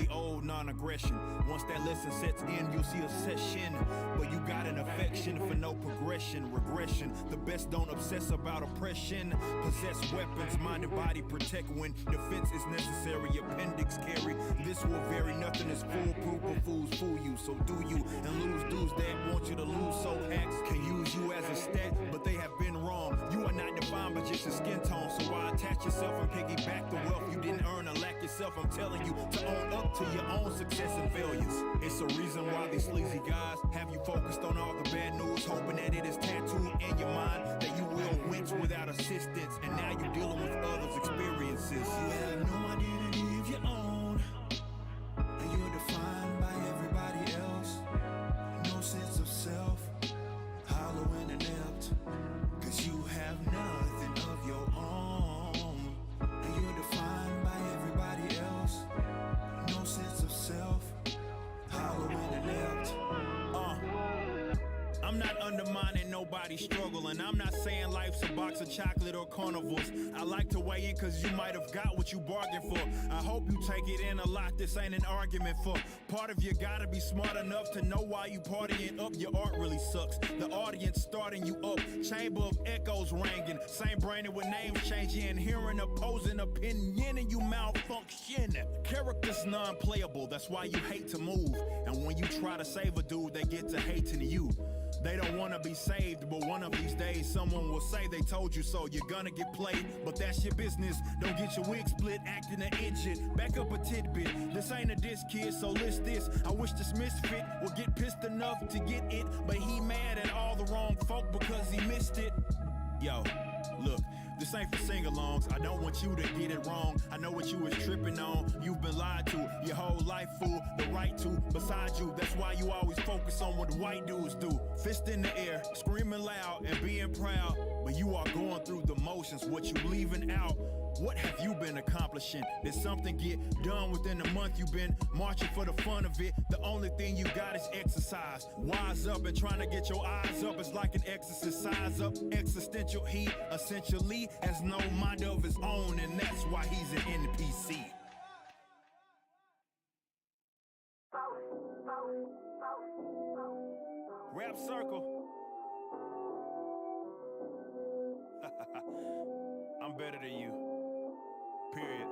the old non-aggression. Once that lesson sets in, you'll see a session where you got an affection for no progression, regression. The best don't obsess about oppression. Possess weapons, mind and body protect when defense is necessary. Appendix carry. This will vary. Nothing is foolproof, but fools fool you. So do you and lose dudes that want you to lose. So hacks can use you as a stat, but they have been wrong. You are not defined by just your skin tone. So why attach yourself and piggyback the wealth you didn't earn or lack yourself? I'm telling you to own up to your own success and failures. It's a reason why these sleazy guys have you focused on all the bad news, hoping that it is tattooed in your mind that you will wince without assistance, and now you're dealing with others' experiences. You have no identity of your own, and you're defined by everybody else. No sense of self, hollow and inept, 'cause you have nothing of your own, and you're defined by everybody else. No sense of self, hollow and inept. I'm not undermining nobody's struggle, and I'm not saying life's a box of chocolate or carnivals. I like to weigh in cause you might have got what you bargained for. I hope you take it in a lot, this ain't an argument for. Part of you gotta be smart enough to know why you partying up. Your art really sucks, the audience starting you up. Chamber of echoes ringing, same brain with names changing, hearing opposing opinion and you malfunction. Character's non-playable, that's why you hate to move. And when you try to save a dude, they get to hating you. They don't wanna be saved, but one of these days someone will say they told you so. You're gonna get played, but that's your business. Don't get your wig split acting an idiot. Back up a tidbit, this ain't a diss kid, so list this. I wish this misfit would get pissed enough to get it, but he mad at all the wrong folk because he missed it. Yo, look, this ain't for sing-alongs. I don't want you to get it wrong. I know what you was tripping on. You've been lied to your whole life, fool. The right to beside you. That's why you always focus on what the white dudes do. Fist in the air, screaming loud and being proud. But you are going through the motions. What you leaving out? What have you been accomplishing? Did something get done within a month? You've been marching for the fun of it. The only thing you got is exercise. Wise up and trying to get your eyes up. It's like an exorcist, size up. Existential heat essentially has no mind of his own, and that's why he's an NPC. Rap circle. I'm better than you. Period.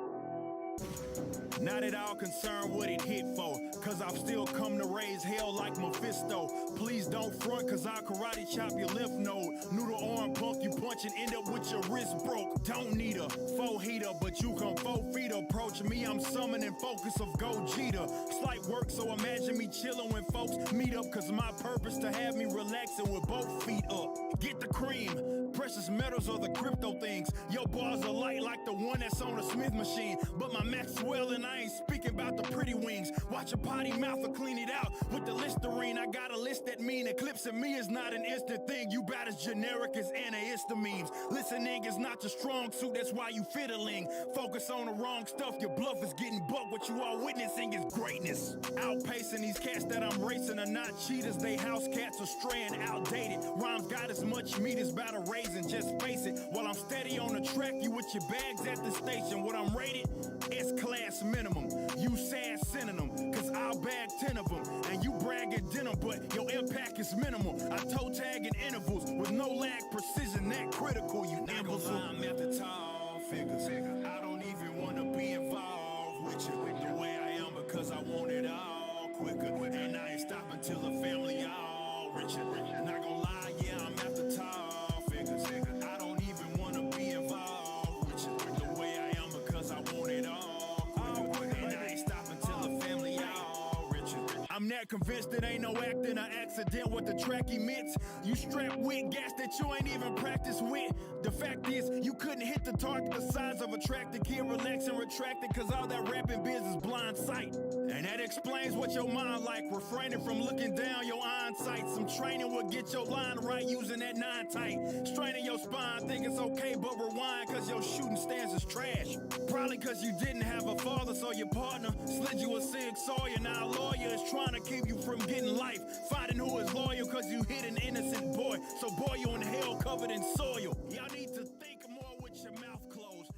Not at all concerned what it hit for, cause I've still come to raise hell like Mephisto. Please don't front, cause I'll karate chop your lymph node. Noodle arm punk, you punch and end up with your wrist broke. Don't need a faux heater, but you come 4 feet approach me. I'm summoning focus of Gogeta. Slight work, so imagine me chilling when folks meet up, cause my purpose to have me relaxing with both feet up. Get the cream, precious metals or the crypto things. Your bars are light like the one that's on a Smith machine, but my Maxwell and I ain't speaking about the pretty wings. Watch your potty mouth or clean it out with the Listerine. I got a list that mean eclipsing me is not an instant thing. You about as generic as antihistamines. Listening is not your strong suit, that's why you fiddling. Focus on the wrong stuff, your bluff is getting bucked. What you are witnessing is greatness. Outpacing these cats that I'm racing are not cheaters. They house cats are straying outdated. Rhymes got as much meat as about a raisin, just face it. While I'm steady on the track, you with your bags at the station. What I'm rated? S-class minimum. You sad synonym, cause I'll bag 10 of them. And you brag at dinner, but your impact is minimal. I toe tag in intervals with no lag precision, that critical, you imbecile. I'm at the tall figures. I don't even wanna be involved with you the way I am, because I want it all quicker. And I ain't stopping till the family all richer. Not gonna lie, yeah, I'm at the tall figures. I don't even wanna be involved with you the way I am, because I want it all quicker. And I ain't stopping till the family all richer. I'm not convinced it ain't no acting or accident what the track emits. You strapped with gas that you ain't even practiced with. The fact is, you couldn't hit the target the size of a tractor. Kid, relax and retract it, cause all that rapping biz is blind sight. And that explains what your mind like. Refraining from looking down your iron sights. Some training will get your line right using that 9 tight. Straining your spine, think it's okay, but rewind, cause your shooting stance is trash. Probably cause you didn't have a father, so your partner slid you a Sig Sawyer. Now a lawyer is trying to keep you from getting life. Finding who is loyal, cause you hit an innocent boy. So boy, you in hell covered in soil. Y'all need to think more with your mouth closed.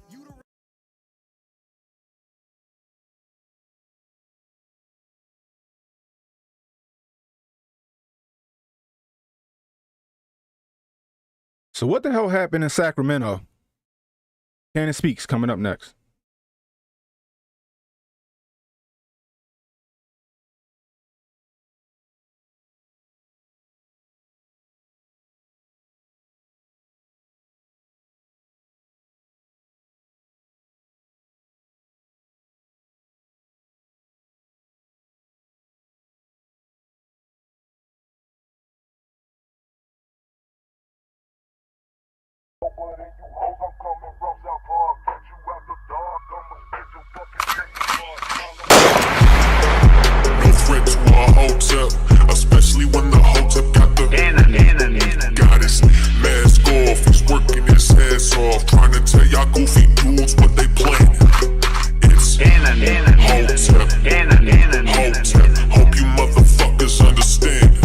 So what the hell happened in Sacramento? Cannon Speaks coming up next. No threat to a Hotep, especially when the Hotep got the got his mask off. He's working his ass off, trying to tell y'all goofy dudes what they planning. It's Hotep, Hotep. Hope you motherfuckers understand.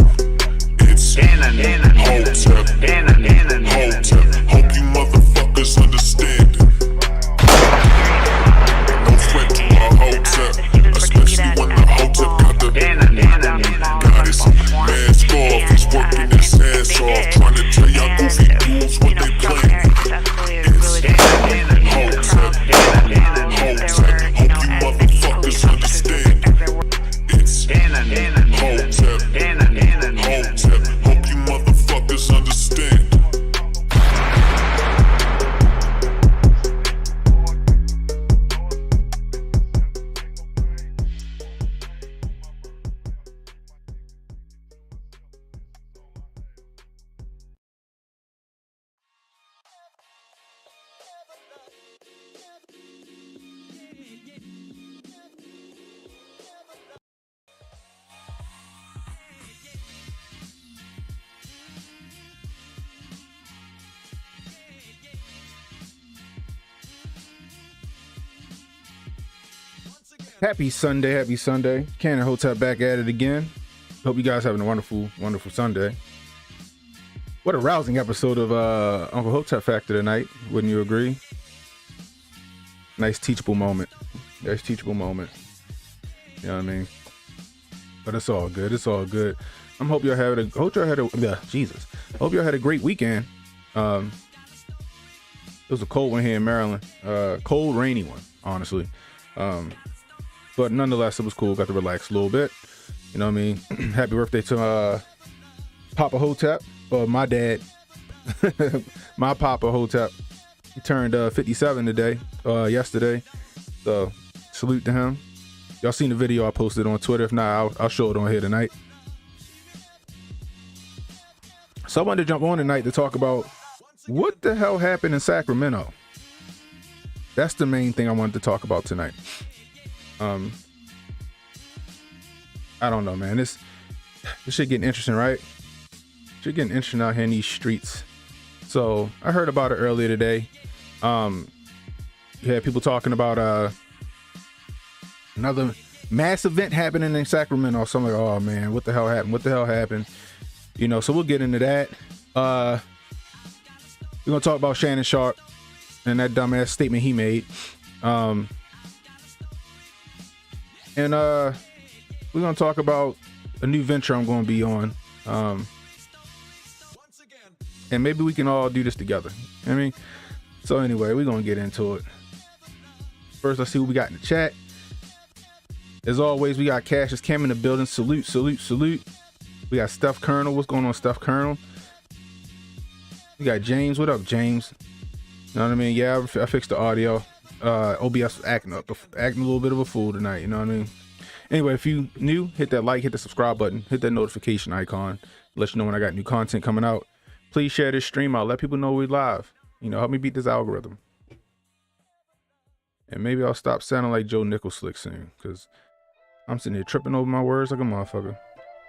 It's Hotep, Hotep. Hope you motherfuckers understand. No threat to a Hotep, especially when the Hotep got the got his mask off. He's working his ass off, trying to tell y'all goofy dudes what they planning. It's Hotep, Hotep. Hope you motherfuckers understand. It's Hotep, Hotep. Hope you motherfuckers understand. Happy Sunday, happy Sunday. Cannon Hotep back at it again. Hope you guys having a wonderful, wonderful Sunday. What a rousing episode of Uncle Hotep Factor tonight, wouldn't you agree? Nice teachable moment. Nice teachable moment. You know what I mean? But it's all good. It's all good. Hope y'all had a hope y'all had a great weekend. It was a cold one here in Maryland. Cold, rainy one, honestly. But nonetheless, it was cool. Got to relax a little bit. You know what I mean? Happy birthday to Papa Hotep, or my dad. My Papa Hotep. He turned 57 today, yesterday. So salute to him. Y'all seen the video I posted on Twitter. If not, I'll show it on here tonight. So I wanted to jump on tonight to talk about what the hell happened in Sacramento. That's the main thing I wanted to talk about tonight. I don't know, man. This shit getting interesting, right? Shit getting interesting out here in these streets. So I heard about it earlier today. You had people talking about another mass event happening in Sacramento. So I'm like, oh man, what the hell happened? What the hell happened? You know, so we'll get into that. We're gonna talk about Shannon Sharp and that dumbass statement he made. And we're gonna talk about a new venture I'm gonna be on. And maybe we can all do this together. You know what I mean? So anyway, we're gonna get into it. First, let's see what we got in the chat. As always, we got Cassius Cam in the building. Salute, salute, salute. We got Steph Colonel. What's going on, Steph Colonel? We got James. What up, James? You know what I mean? Yeah, I fixed the audio. OBS was acting a little bit of a fool tonight. You know what I mean? Anyway, if you new, hit that like, hit the subscribe button, hit that notification icon. Let you know when I got new content coming out. Please share this stream out. Let people know we're live. You know, help me beat this algorithm. And maybe I'll stop sounding like Joe Nichols slick soon, because I'm sitting here tripping over my words like a motherfucker.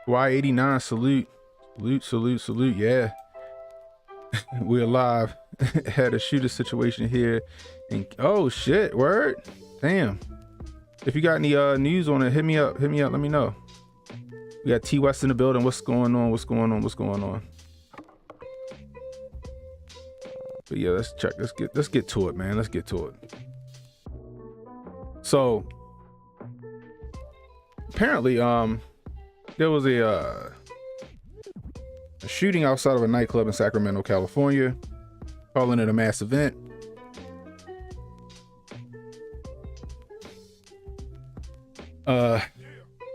Y89, salute. Salute, salute, salute. Yeah. We're alive. Had a shooter situation here. And oh shit, word. Damn. If you got any news on it, hit me up. Hit me up. Let me know. We got T West in the building. What's going on? What's going on? What's going on? But yeah, let's check. Let's get to it, man. Let's get to it. So apparently, there was a shooting outside of a nightclub in Sacramento, California. calling it a mass event. Let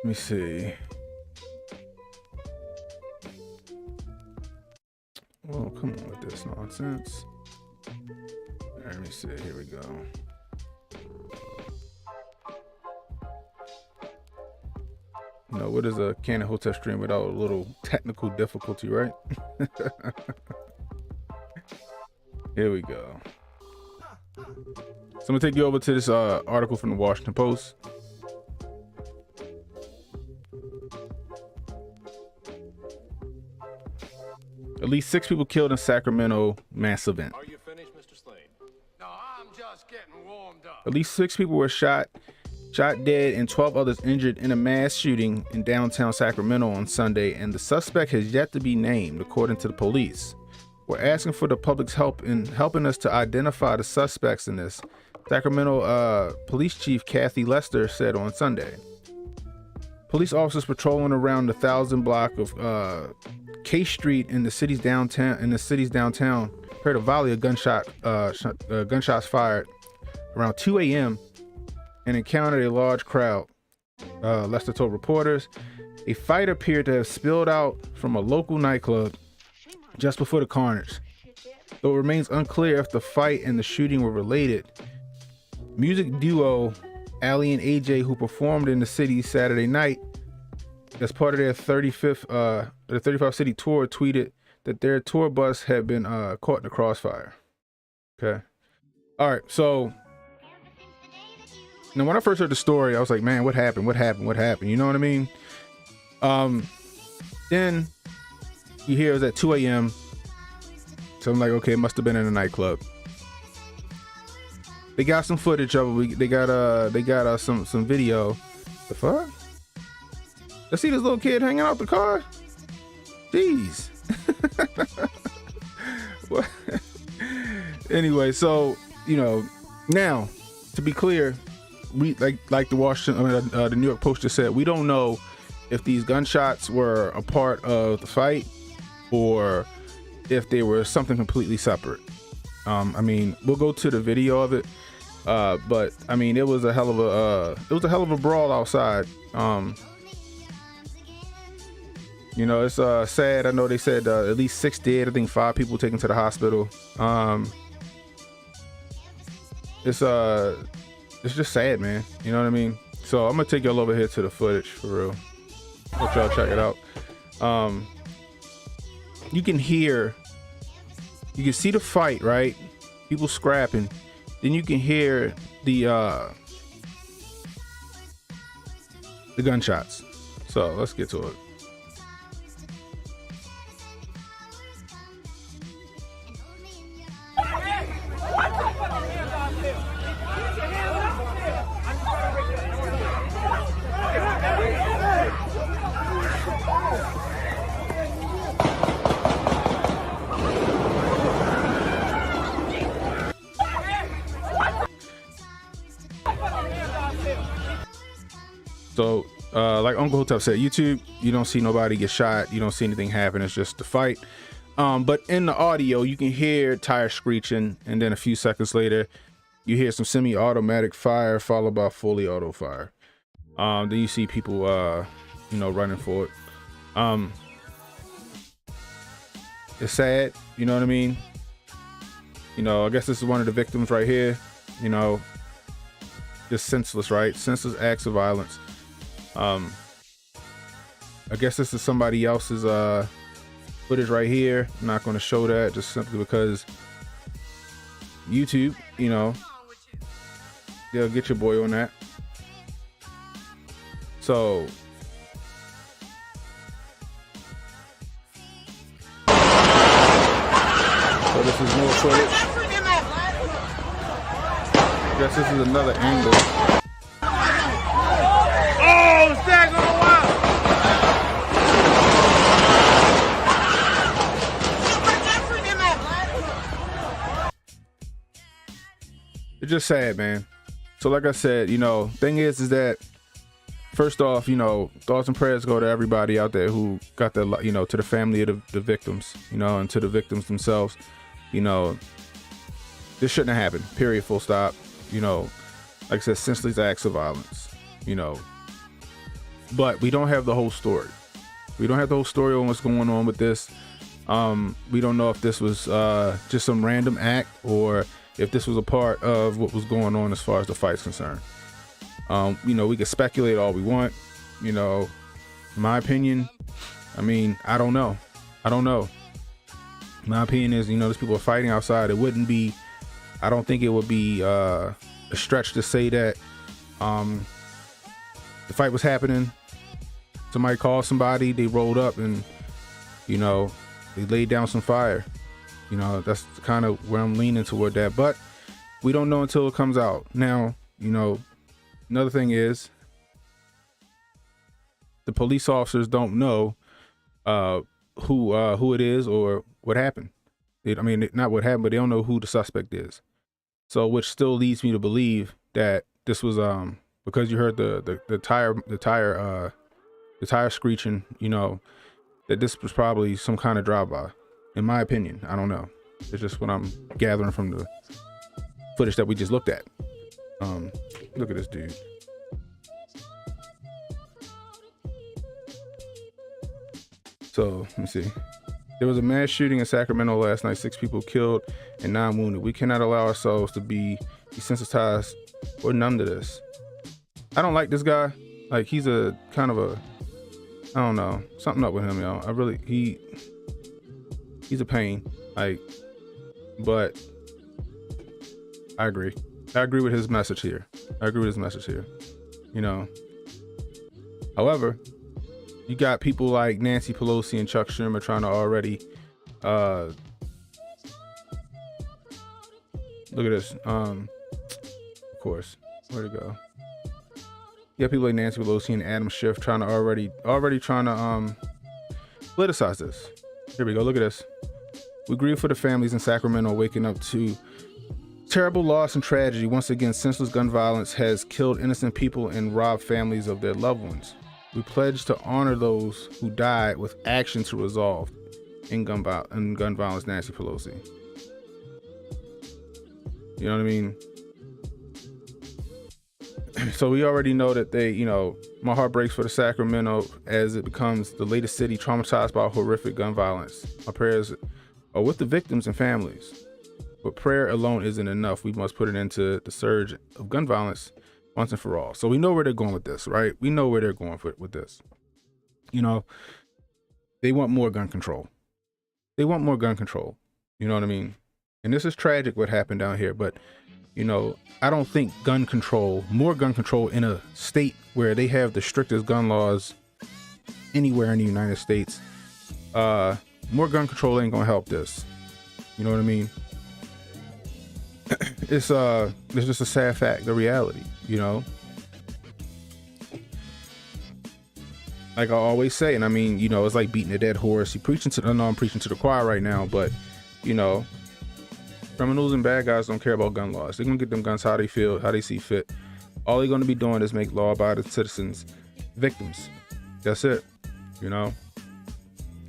me see. Oh, come on with this nonsense. Let me see. Here we go. No, what is a Canon Hotep stream without a little technical difficulty, right? Here we go. So I'm gonna take you over to this article from the Washington Post. At least 6 people killed in Sacramento mass event. Are you finished, Mr. Slade? No, I'm just getting warmed up. At least 6 people were shot dead, and 12 others injured in a mass shooting in downtown Sacramento on Sunday, and the suspect has yet to be named, according to the police. We're asking for the public's help in helping us to identify the suspects in this, Sacramento Police Chief Kathy Lester said on Sunday. Police officers patrolling around the 1000 block of K Street in the city's downtown heard a volley of gunshots fired around 2 a.m. and encountered a large crowd. Lester told reporters a fight appeared to have spilled out from a local nightclub just before the carnage, though it remains unclear if the fight and the shooting were related. Music duo Ali and AJ, who performed in the city Saturday night as part of their 35 city tour, tweeted that their tour bus had been caught in the crossfire. Okay. All right. So now when I first heard the story, I was like, man, what happened? You know what I mean? Then you hear it was at 2 a.m. So I'm like, okay, it must have been in a nightclub. They got some footage of it. They got some video. The fuck? Let's see this little kid hanging out the car. Jeez. What? Anyway, so now to be clear, we like the the New York Post just said, we don't know if these gunshots were a part of the fight or if they were something completely separate. I mean, we'll go to the video of it. But I mean, it was a hell of a brawl outside. It's sad. I know they said at least 6 dead. I think 5 people taken to the hospital. It's just sad, man. You know what I mean? So I'm gonna take y'all over here to the footage for real. Let y'all check it out. You can see the fight, right? People scrapping. Then you can hear the gunshots. So let's get to it. So, like Uncle Hotep said, YouTube, you don't see nobody get shot. You don't see anything happen. It's just the fight. But in the audio, you can hear tires screeching, and then a few seconds later, you hear some semi-automatic fire followed by fully auto fire. Then you see people, running for it. It's sad. You know what I mean? I guess this is one of the victims right here. Just senseless, right? Senseless acts of violence. I guess this is somebody else's footage right here. I'm not going to show that just simply because YouTube, they'll get your boy on that. So this is more footage. I guess this is another angle. It's just sad, man. So like I said, thing is that first off, thoughts and prayers go to everybody out there who got to the family of the victims, and to the victims themselves. this shouldn't have happened, period, full stop. You know, like I said, senseless acts of violence, you know, but we don't have the whole story. We don't have the whole story on what's going on with this. We don't know if this was just some random act or if this was a part of what was going on as far as the fight's concerned. You know, we can speculate all we want, you know, in my opinion. I mean, I don't know. My opinion is, you know, these people are fighting outside. I don't think it would be a stretch to say that the fight was happening. Somebody called somebody, they rolled up and, you know, they laid down some fire. You know, that's kind of where I'm leaning toward that, but we don't know until it comes out. Now, you know, another thing is the police officers don't know who it is or what happened. Not what happened, but they don't know who the suspect is. So, which still leads me to believe that this was because you heard the tire screeching, you know, that this was probably some kind of drive-by. In my opinion, I don't know. It's just what I'm gathering from the footage that we just looked at. Look at this dude. So let me see. There was a mass shooting in Sacramento last night. 6 people killed and 9 wounded. We cannot allow ourselves to be desensitized or numb to this. I don't like this guy. Like, he's a kind of a, I don't know, something up with him, y'all. He's a pain. Like, but I agree with his message here. You know. However, you got people like Nancy Pelosi and Chuck Schumer trying to already look at this. Of course, where'd it go? You got people like Nancy Pelosi and Adam Schiff trying to already trying to politicize this. Here we go. Look at this. We grieve for the families in Sacramento waking up to terrible loss and tragedy. Once again, senseless gun violence has killed innocent people and robbed families of their loved ones. We pledge to honor those who died with action to resolve in gun violence, Nancy Pelosi. You know what I mean? So we already know that my heart breaks for the Sacramento as it becomes the latest city traumatized by horrific gun violence. Our prayers are with the victims and families. But prayer alone isn't enough. We must put it into the surge of gun violence once and for all. So we know where they're going with this, right? We know where they're going with this. You know, they want more gun control. You know what I mean? And this is tragic what happened down here, but you know, I don't think more gun control in a state where they have the strictest gun laws anywhere in the United States, more gun control ain't gonna help this. You know what I mean? It's just a sad fact, the reality, you know? Like I always say, and I mean, you know, it's like beating a dead horse. I'm preaching to the choir right now, but you know, criminals and bad guys don't care about gun laws. They're gonna get them guns how they feel, how they see fit. All they're gonna be doing is make law-abiding citizens victims. That's it, you know?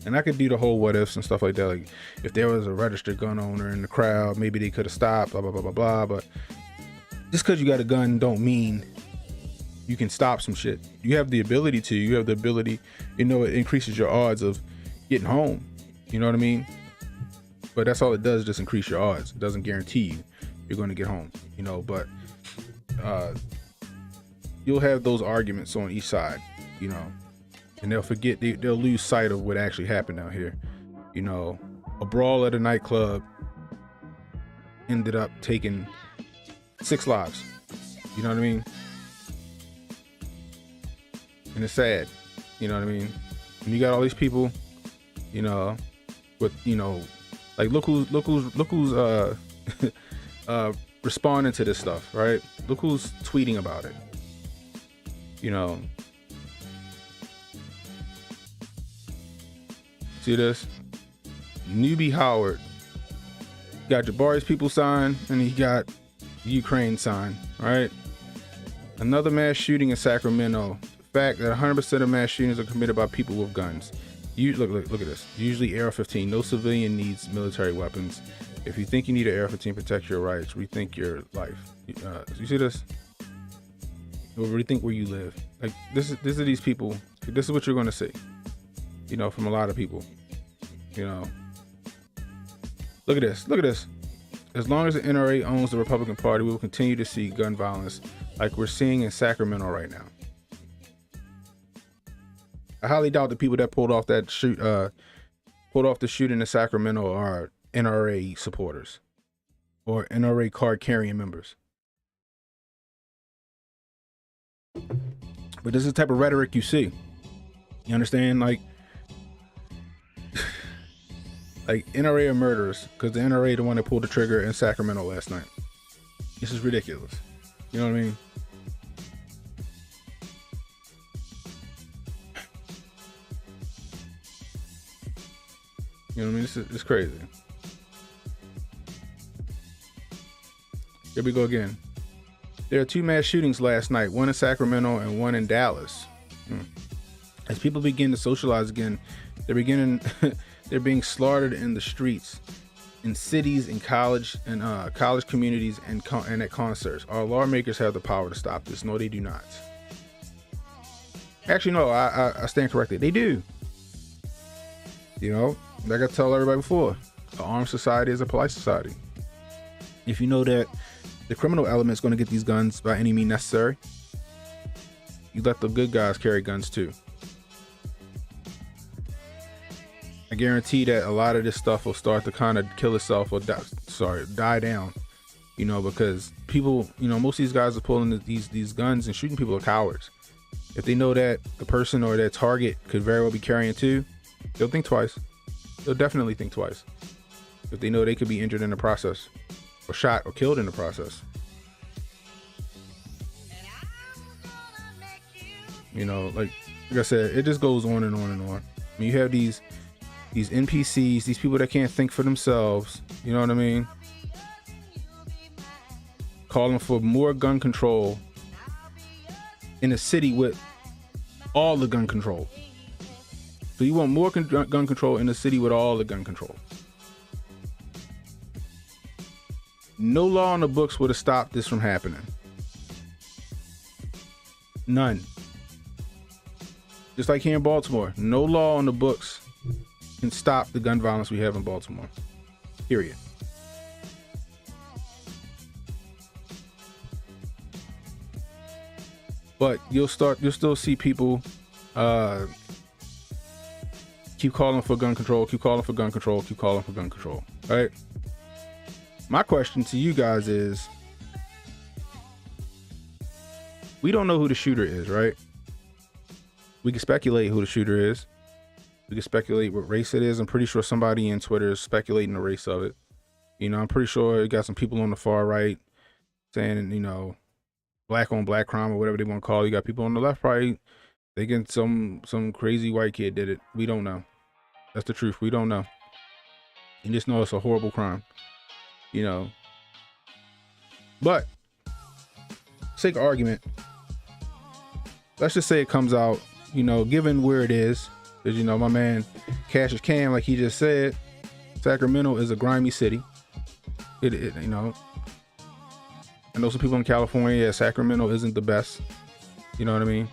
And I could do the whole what ifs and stuff like that. Like, if there was a registered gun owner in the crowd, maybe they could have stopped, blah, blah, blah, blah, blah. But just because you got a gun don't mean you can stop some shit. You have the ability to. You know, it increases your odds of getting home. You know what I mean? But that's all it does, just increase your odds. It doesn't guarantee you're going to get home, you know, but you'll have those arguments on each side, you know, and they'll lose sight of what actually happened out here. You know, a brawl at a nightclub ended up taking 6 lives. You know what I mean? And it's sad. You know what I mean? And you got all these people, you know, with, you know, like look who's responding to this stuff, right? Look who's tweeting about it. You know, see this? Newbie Howard got Jabari's people sign, and he got Ukraine sign, right? Another mass shooting in Sacramento. The fact that 100% of mass shootings are committed by people with guns. You look at this. Usually AR-15. No civilian needs military weapons. If you think you need an AR-15 to protect your rights, rethink your life. You see this? Or rethink where you live. Like this are these people. This is what you're going to see. You know, from a lot of people. You know. Look at this. Look at this. As long as the NRA owns the Republican Party, we will continue to see gun violence like we're seeing in Sacramento right now. I highly doubt the people that pulled off the shooting in Sacramento are NRA supporters or NRA card carrying members. But this is the type of rhetoric you see. You understand? Like NRA are murderers because the NRA the one that pulled the trigger in Sacramento last night. This is ridiculous. You know what I mean? You know what I mean? It's crazy. Here we go again. There are 2 mass shootings last night, one in Sacramento and one in Dallas. As people begin to socialize again, they're being slaughtered in the streets, in cities, in college communities, and at concerts. Our lawmakers have the power to stop this. No, they do not. Actually, no, I stand corrected. They do. You know, like I tell everybody before, an armed society is a polite society. If you know that the criminal element is going to get these guns by any means necessary, you let the good guys carry guns too. I guarantee that a lot of this stuff will start to kind of kill itself or die down, you know, because people, you know, most of these guys are pulling these guns and shooting people are cowards. If they know that the person or their target could very well be carrying too, they'll think twice. They'll definitely think twice if they know they could be injured in the process or shot or killed in the process. You know, like I said, it just goes on and on and on. I mean, you have these NPCs, these people that can't think for themselves, you know what I mean? Calling for more gun control in a city with all the gun control. So you want more gun control in a city with all the gun control. No law on the books would have stopped this from happening. None. Just like here in Baltimore, no law on the books can stop the gun violence we have in Baltimore. Period. But you'll still see people keep calling for gun control, keep calling for gun control, keep calling for gun control. All right. My question to you guys is, we don't know who the shooter is, right? We can speculate who the shooter is. We can speculate what race it is. I'm pretty sure somebody in Twitter is speculating the race of it. You know, I'm pretty sure you got some people on the far right saying, you know, black on black crime or whatever they want to call it. You got people on the left probably thinking some crazy white kid did it. We don't know. That's the truth. We don't know. You just know it's a horrible crime. You know. But, sake of argument, let's just say it comes out, you know, given where it is. Because, you know, my man Cassius Cam, like he just said, Sacramento is a grimy city. It you know, I know some people in California, yeah, Sacramento isn't the best. You know what I mean?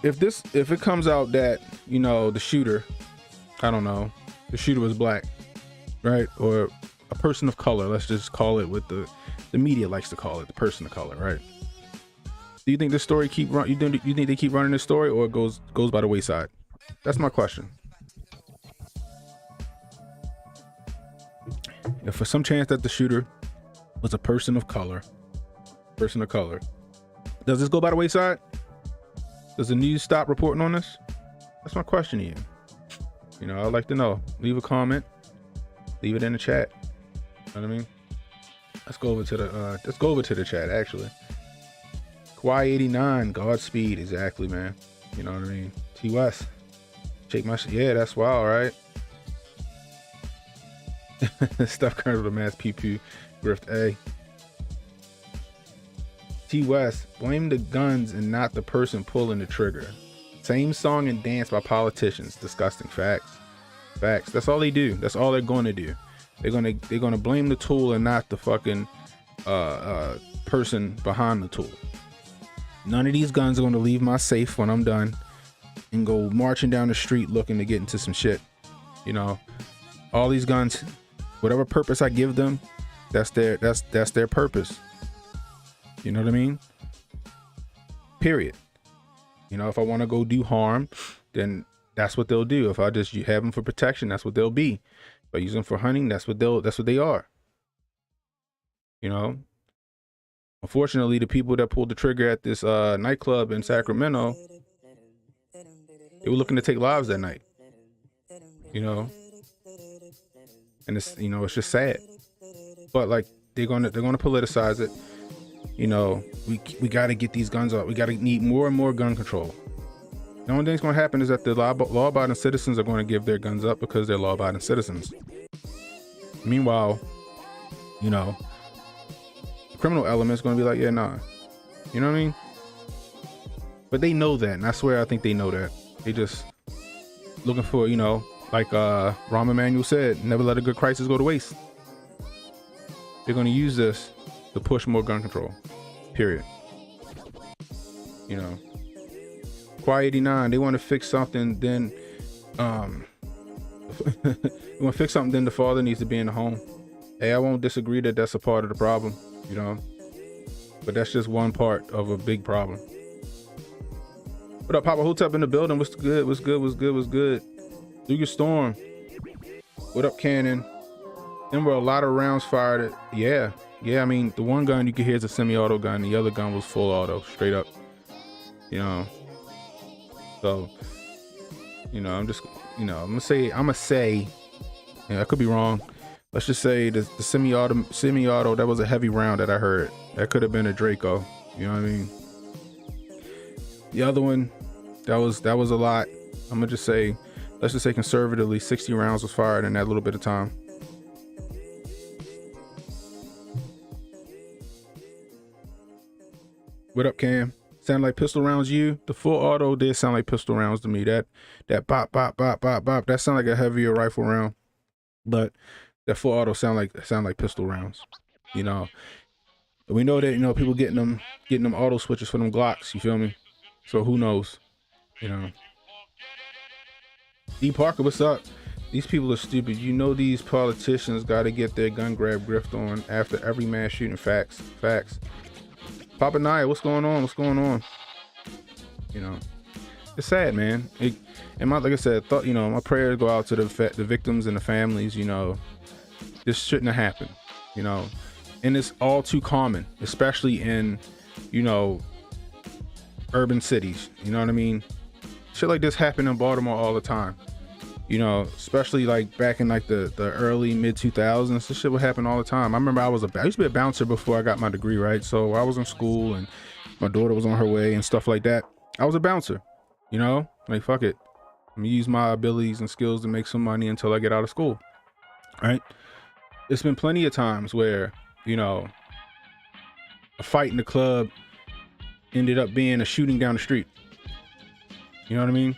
If it comes out that, you know, the shooter, I don't know, the shooter was black, right? Or a person of color, let's just call it what the media likes to call it, the person of color, right? Do you think this story you think they keep running this story, or it goes by the wayside? That's my question. If for some chance that the shooter was a person of color, does this go by the wayside? Does the news stop reporting on this? That's my question to you. You know, I'd like to know. Leave a comment. Leave it in the chat. You know what I mean? Let's go over to the chat actually. Kawhi89, Godspeed, exactly, man. You know what I mean? T West. Shake my shit. Yeah, that's wild, right? Steph Curry with a mass PP grift A. T West, blame the guns and not the person pulling the trigger. Same song and dance by politicians. Disgusting. Facts. That's all they do. That's all they're going to do. They're gonna blame the tool and not the fucking person behind the tool. None of these guns are gonna leave my safe when I'm done and go marching down the street looking to get into some shit. You know, all these guns, whatever purpose I give them, that's their purpose. You know what I mean? Period. You know, if I want to go do harm, then that's what they'll do. If I just have them for protection, that's what they'll be. If I use them for hunting, that's what they are. You know? Unfortunately, the people that pulled the trigger at this nightclub in Sacramento, they were looking to take lives that night. You know? And it's, you know, it's just sad. But like they're gonna politicize it. You know, we got to get these guns up. We got to need more and more gun control. The only thing that's going to happen is that the law-abiding citizens are going to give their guns up because they're law-abiding citizens. Meanwhile, you know, the criminal element's going to be like, yeah, nah. You know what I mean? But they know that, and I swear I think they know that. They just looking for, you know, like Rahm Emanuel said, never let a good crisis go to waste. They're going to use this to push more gun control, period. You know, Quiet 89, they want to fix something, then they want to fix something, then the father needs to be in the home. Hey, I won't disagree that that's a part of the problem, you know, but that's just one part of a big problem. What up, Papa Hotep in the building? What's good? Do your storm. What up, Cannon? Then were a lot of rounds fired at, yeah, I mean, the one gun you could hear is a semi-auto gun. The other gun was full auto, straight up. You know, so, you know, I'm just, you know, I'm gonna say, you know, I could be wrong. Let's just say the semi-auto, that was a heavy round that I heard. That could have been a Draco. You know what I mean? The other one, that was a lot. I'm gonna just say, let's just say conservatively, 60 rounds was fired in that little bit of time. What up, Cam? Sound like pistol rounds you? The full auto did sound like pistol rounds to me. That bop, bop, bop, bop, bop. That sound like a heavier rifle round. But that full auto sound like pistol rounds. You know. We know that, you know, people getting them auto switches for them Glocks, you feel me? So who knows? You know. D Parker, what's up? These people are stupid. You know these politicians gotta get their gun grab grift on after every mass shooting. Facts. Papa Naya, what's going on? You know, it's sad, man. Like I said, you know, my prayers go out to the victims and the families. You know, this shouldn't have happened. You know, and it's all too common, especially in, you know, urban cities. You know what I mean? Shit like this happen in Baltimore all the time. You know, especially like back in like the early mid 2000s, this shit would happen all the time. I remember I used to be a bouncer before I got my degree, right? So I was in school and my daughter was on her way and stuff like that. I was a bouncer, you know, like fuck it. I'm gonna use my abilities and skills to make some money until I get out of school, right? It's been plenty of times where, you know, a fight in the club ended up being a shooting down the street. You know what I mean?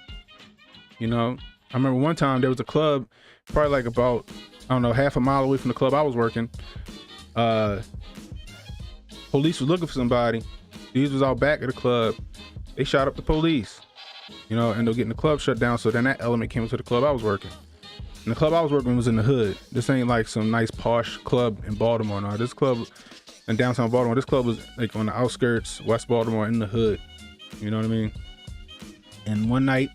You know, I remember one time there was a club probably like about, I don't know, half a mile away from the club I was working. Police was looking for somebody. These was out back of the club. They shot up the police, you know, ended up getting the club shut down. So then that element came into the club I was working. And the club I was working was in the hood. This ain't like some nice posh club in Baltimore. No, this club in downtown Baltimore, this club was like on the outskirts, West Baltimore, in the hood. You know what I mean? And one night,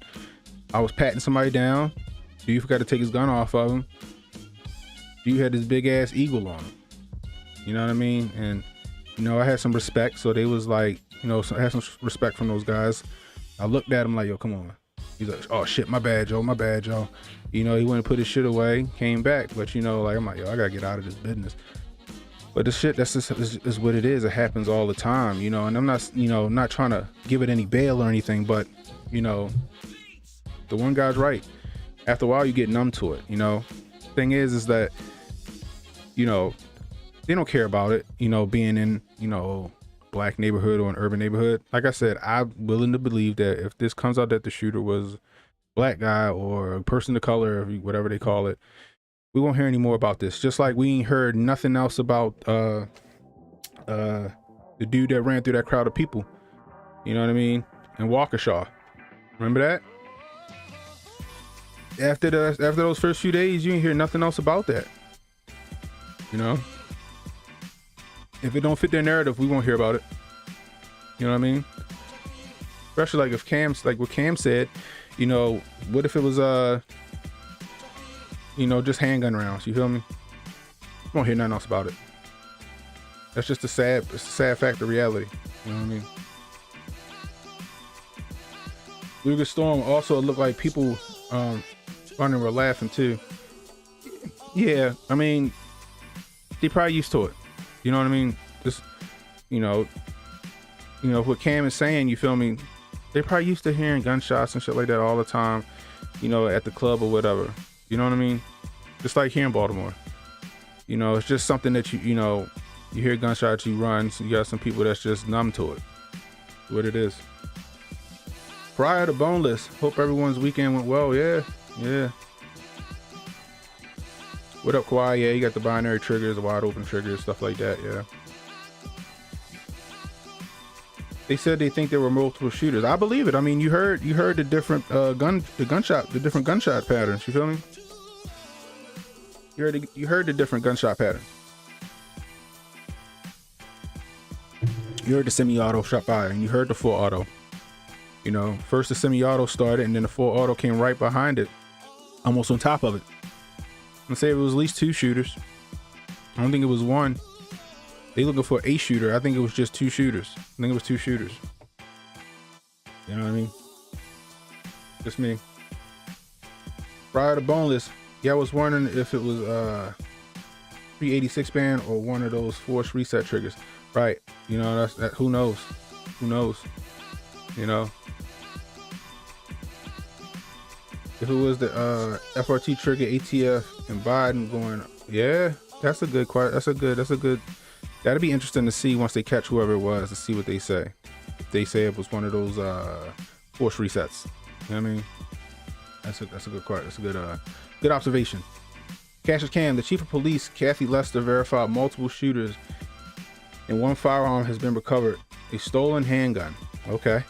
I was patting somebody down. Dude forgot to take his gun off of him. Dude had this big ass eagle on him. You know what I mean? And, you know, I had some respect. So they was like, you know, I had some respect from those guys. I looked at him like, yo, come on. He's like, oh shit, my bad, Joe. You know, he went and put his shit away, came back. But, you know, like, I'm like, yo, I gotta get out of this business. But this shit, that's just is what it is. It happens all the time, you know, and I'm not, you know, not trying to give it any bail or anything, but, you know, the one guy's right. After a while, you get numb to it, you know. Thing is that, you know, they don't care about it, you know, being in, you know, black neighborhood or an urban neighborhood. Like I said, I'm willing to believe that if this comes out that the shooter was black guy or a person of color, whatever they call it, we won't hear any more about this. Just like we ain't heard nothing else about the dude that ran through that crowd of people. You know what I mean? In Waukesha. Remember that? After those first few days, you didn't hear nothing else about that. You know? If it don't fit their narrative, we won't hear about it. You know what I mean? Especially like if Cam's like what Cam said, you know, what if it was you know, just handgun rounds, you feel me? You won't hear nothing else about it. That's just a sad fact of reality. You know what I mean? Lucas Storm also looked like people running were laughing too. Yeah, I mean, they probably used to it. You know what I mean? Just, you know what Cam is saying, you feel me? They probably used to hearing gunshots and shit like that all the time, you know, at the club or whatever. You know what I mean? Just like here in Baltimore. You know, it's just something that you know, you hear gunshots, you run. So you got some people that's just numb to it. What it is. Prior to Boneless, hope everyone's weekend went well. Yeah. What up, Kawhi? Yeah, you got the binary triggers, the wide open triggers, stuff like that. Yeah. They said they think there were multiple shooters. I believe it. I mean, you heard the different different gunshot patterns. You feel me? You heard the different gunshot pattern. You heard the semi-auto shot fire, and you heard the full auto. You know, first the semi-auto started, and then the full auto came right behind it, almost on top of it. I'm gonna say it was at least two shooters. I don't think it was one. They looking for a shooter. I think it was just two shooters. I think it was two shooters. You know what I mean? Just me. Prior to Boneless, yeah, I was wondering if it was 386 band or one of those force reset triggers. Right. You know, that who knows? Who knows? You know. If it was the FRT trigger, ATF, and Biden going, yeah, that's a good. That'd be interesting to see once they catch whoever it was, to see what they say. If they say it was one of those force resets. You know what I mean? That's a good part. That's a good observation. Cassius Cam, the chief of police, Kathy Lester, verified multiple shooters and one firearm has been recovered. A stolen handgun. Okay.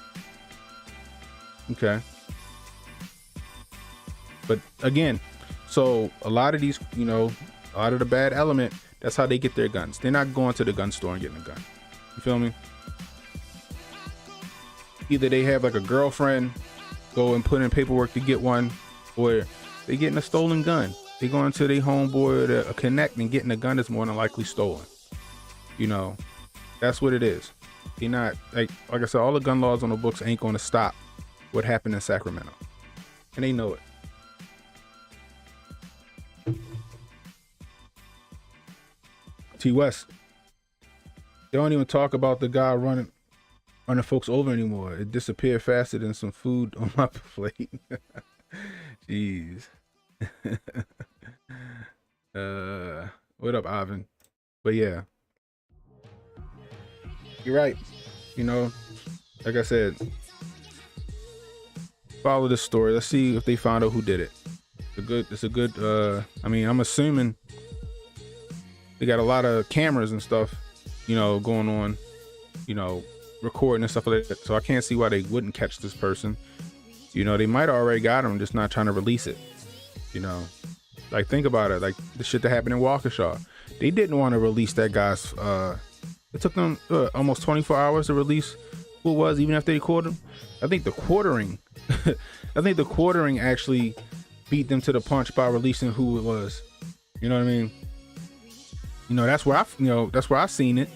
But again, so a lot of these, you know, a lot of the bad element, that's how they get their guns. They're not going to the gun store and getting a gun. You feel me? Either they have like a girlfriend, go and put in paperwork to get one, or they getting a stolen gun. They going to their homeboy or a connect and getting a gun that's more than likely stolen. You know, that's what it is. You're not, like I said, all the gun laws on the books ain't going to stop what happened in Sacramento. And they know it. T West, they don't even talk about the guy running folks over anymore. It disappeared faster than some food on my plate. Jeez. What up, Ivan? But yeah, you're right. You know, like I said, follow this story. Let's see if they found out who did it. It's a good. I mean, I'm assuming they got a lot of cameras and stuff, you know, going on, you know, recording and stuff like that. So I can't see why they wouldn't catch this person. You know, they might have already got him, just not trying to release it. You know, like think about it, like the shit that happened in Waukesha. They didn't want to release that guy's. It took them almost 24 hours to release who it was, even after they caught him. I think the quartering, actually beat them to the punch by releasing who it was. You know what I mean? You know, that's where I seen it.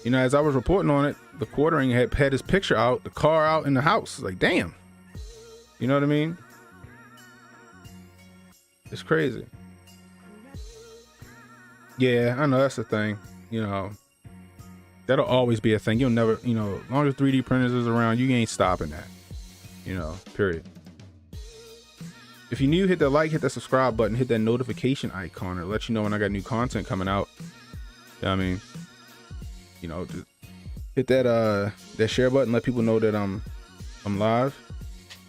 You know, as I was reporting on it, the quartering had his picture out, the car out in the house. Like, damn. You know what I mean? It's crazy. Yeah, I know that's the thing. You know, that'll always be a thing. You'll never, you know, as long as 3D printers is around, you ain't stopping that. You know, period. If you're new, hit that like, hit that subscribe button, hit that notification icon. It'll let you know when I got new content coming out. You know what I mean? You know, just hit that share button, let people know that I'm live,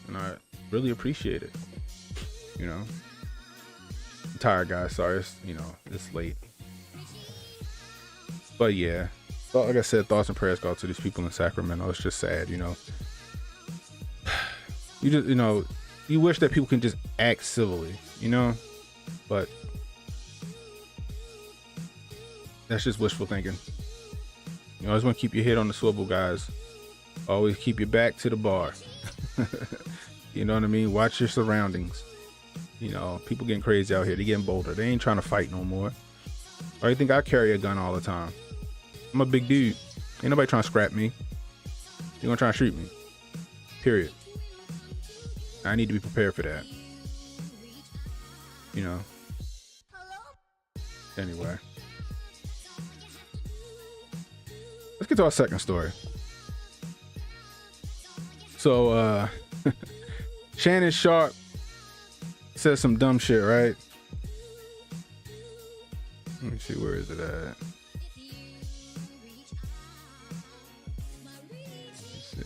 and I really appreciate it. You know, I'm tired, guys. Sorry, it's late. But yeah, so like I said, thoughts and prayers go out to these people in Sacramento. It's just sad, you know. You wish that people can just act civilly, you know, but that's just wishful thinking. You always want to keep your head on the swivel, guys. Always keep your back to the bar. You know what I mean? Watch your surroundings. You know, people getting crazy out here. They're getting bolder. They ain't trying to fight no more. Or you think I carry a gun all the time? I'm a big dude. Ain't nobody trying to scrap me. They're gonna try and shoot me. Period. I need to be prepared for that. You know. Anyway. Let's get to our second story. So, Shannon Sharp says some dumb shit, right? Let me see, where is it at? Let's see.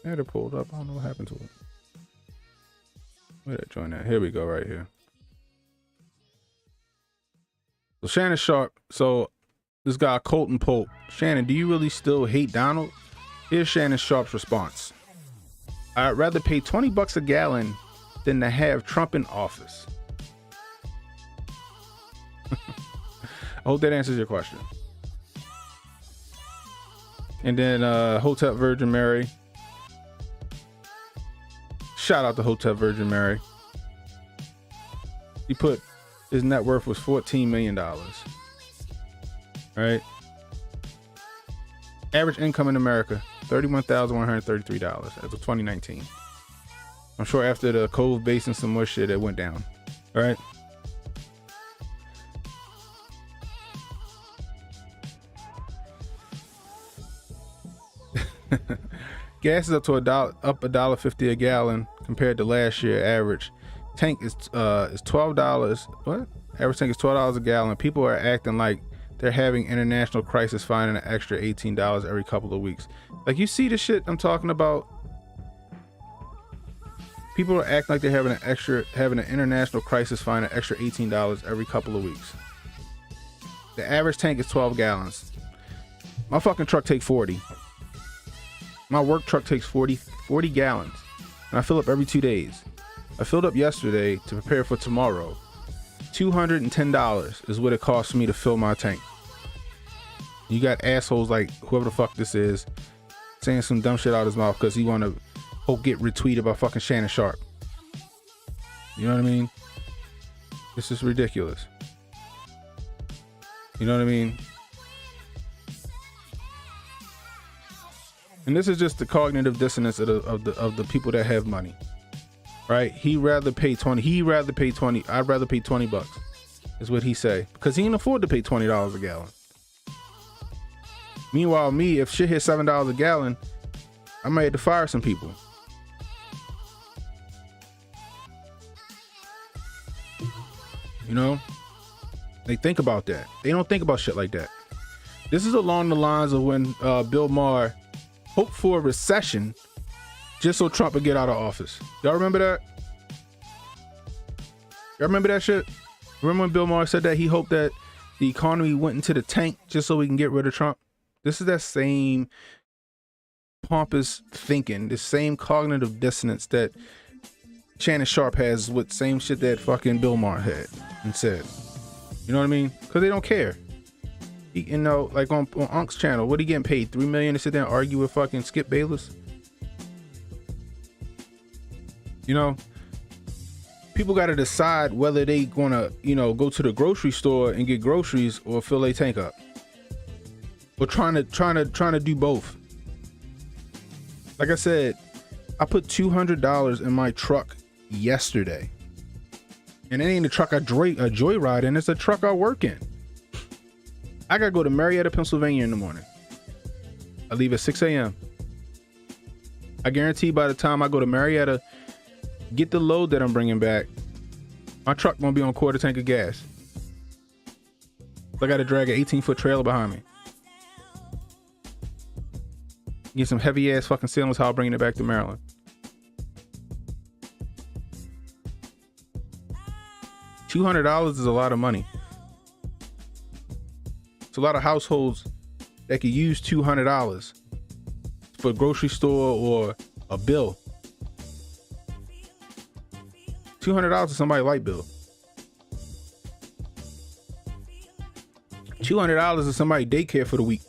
I had it pulled up. I don't know what happened to it. Where did I join that? Here we go, right here. So Shannon Sharp, so this guy Colton Pope. Shannon, do you really still hate Donald? Here's Shannon Sharp's response. I'd rather pay $20 a gallon than to have Trump in office. I hope that answers your question. And then Hotep Virgin Mary. Shout out to Hotep Virgin Mary. He put his net worth was $14 million. Right? Average income in America, $31,133 as of 2019. I'm sure after the Cove Basin some more shit, it went down. All right. Gas is up to $1.50 a gallon compared to last year average. Tank is $12. What? Average tank is $12 a gallon. People are acting like they're having international crisis, finding an extra $18 every couple of weeks. Like, you see the shit I'm talking about? People are acting like they're having an international crisis, finding an extra $18 every couple of weeks. The average tank is 12 gallons. My fucking truck takes 40. My work truck takes 40 gallons, and I fill up every 2 days. I filled up yesterday to prepare for tomorrow. $210 is what it costs me to fill my tank. You got assholes like whoever the fuck this is saying some dumb shit out of his mouth because he want to get retweeted by fucking Shannon Sharp. You know what I mean? This is ridiculous. You know what I mean? And this is just the cognitive dissonance of the people that have money, right? I'd rather pay $20 is what he say, because he can afford to pay $20 a gallon. Meanwhile, me, if shit hit $7 a gallon, I might have to fire some people. You know, they think about that. They don't think about shit like that. This is along the lines of when Bill Maher hoped for a recession just so Trump would get out of office. Y'all remember that? Y'all remember that shit? Remember when Bill Maher said that he hoped that the economy went into the tank just so we can get rid of Trump? This is that same pompous thinking, the same cognitive dissonance that Shannon Sharp has with same shit that fucking Bill Maher had and said. You know what I mean? Because they don't care. You know, like on Unc's channel, what he getting paid? $3 million to sit there and argue with fucking Skip Bayless? You know, people got to decide whether they gonna, go to the grocery store and get groceries or fill their tank up, or trying to do both. Like I said, I put $200 in my truck yesterday, and it ain't a truck I joyride in. It's a truck I work in. I gotta go to Marietta, Pennsylvania in the morning. I leave at 6 a.m. I guarantee by the time I go to Marietta, get the load that I'm bringing back, my truck gonna be on a quarter tank of gas. I got to drag an 18-foot trailer behind me. Get some heavy ass fucking ceilings. How I'm bringing it back to Maryland. $200 is a lot of money. It's a lot of households that could use $200 for a grocery store or a bill. $200 is somebody's light bill. $200 is somebody's daycare for the week.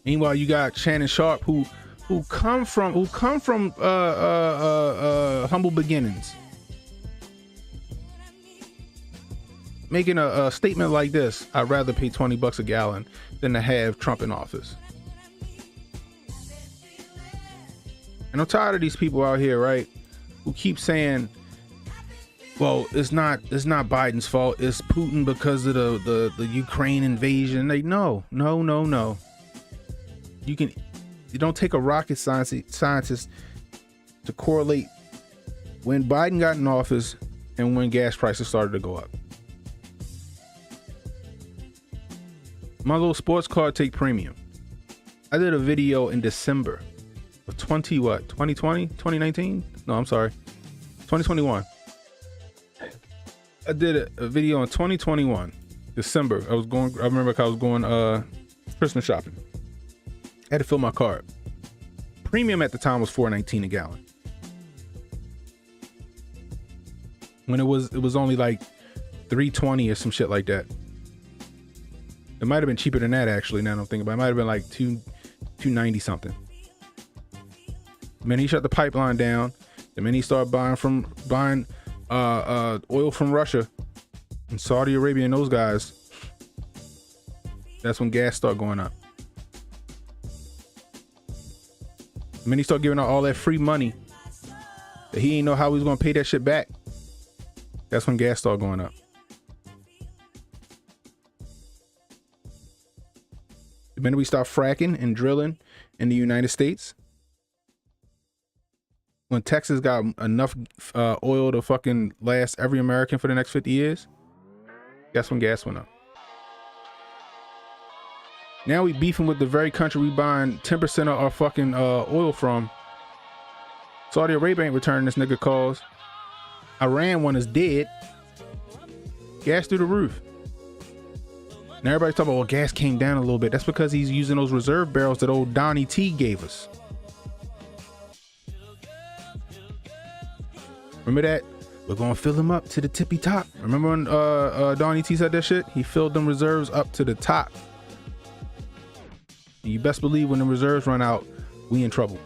Meanwhile, you got Shannon Sharp who come from humble beginnings, making a statement like this: I'd rather pay $20 a gallon than to have Trump in office. And I'm tired of these people out here, right, who keep saying, well, it's not Biden's fault, it's Putin because of the Ukraine invasion. Like, no. You don't take a rocket scientist to correlate when Biden got in office and when gas prices started to go up. My little sports car take premium. I did a video in December of 2019? No, I'm sorry. 2021. I did a video in 2021, December. I remember I was going Christmas shopping. I had to fill my car. Premium at the time was $4.19 a gallon. When it was only like $3.20 or some shit like that. It might have been cheaper than that actually. Now I don't think about it. It might have been like $2.90 something. The minute he shut the pipeline down, the minute he started buying oil from Russia and Saudi Arabia and those guys, that's when gas started going up. The minute he started giving out all that free money that he didn't know how he was going to pay that shit back, that's when gas started going up. The minute we start fracking and drilling in the United States, when Texas got enough oil to fucking last every American for the next 50 years, that's when gas went up. Now we beefing with the very country we buying 10% of our fucking oil from. Saudi Arabia ain't returning this nigga calls. Iran one is dead. Gas through the roof. Now everybody's talking about, well, gas came down a little bit. That's because he's using those reserve barrels that old Donnie T gave us. Remember that? We're gonna fill them up to the tippy top. Remember when Donnie T said that shit? He filled them reserves up to the top. And you best believe when the reserves run out, we in trouble.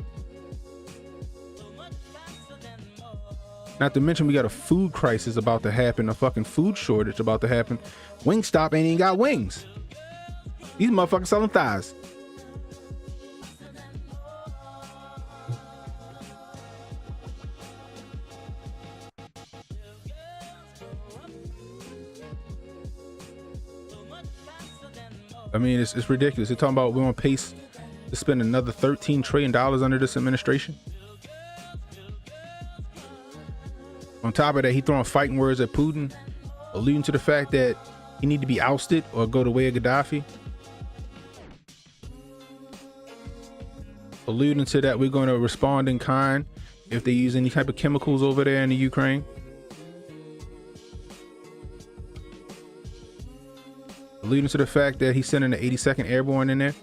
Not to mention we got a food crisis about to happen, a fucking food shortage about to happen. Wingstop ain't even got wings. These motherfuckers selling thighs. I mean, it's ridiculous. They're talking about we're on pace to spend another $13 trillion under this administration. On top of that, he throwing fighting words at Putin, alluding to the fact that he need to be ousted or go the way of Gaddafi. Alluding to that we're going to respond in kind if they use any type of chemicals over there in the Ukraine. Alluding to the fact that he's sending the 82nd Airborne in there.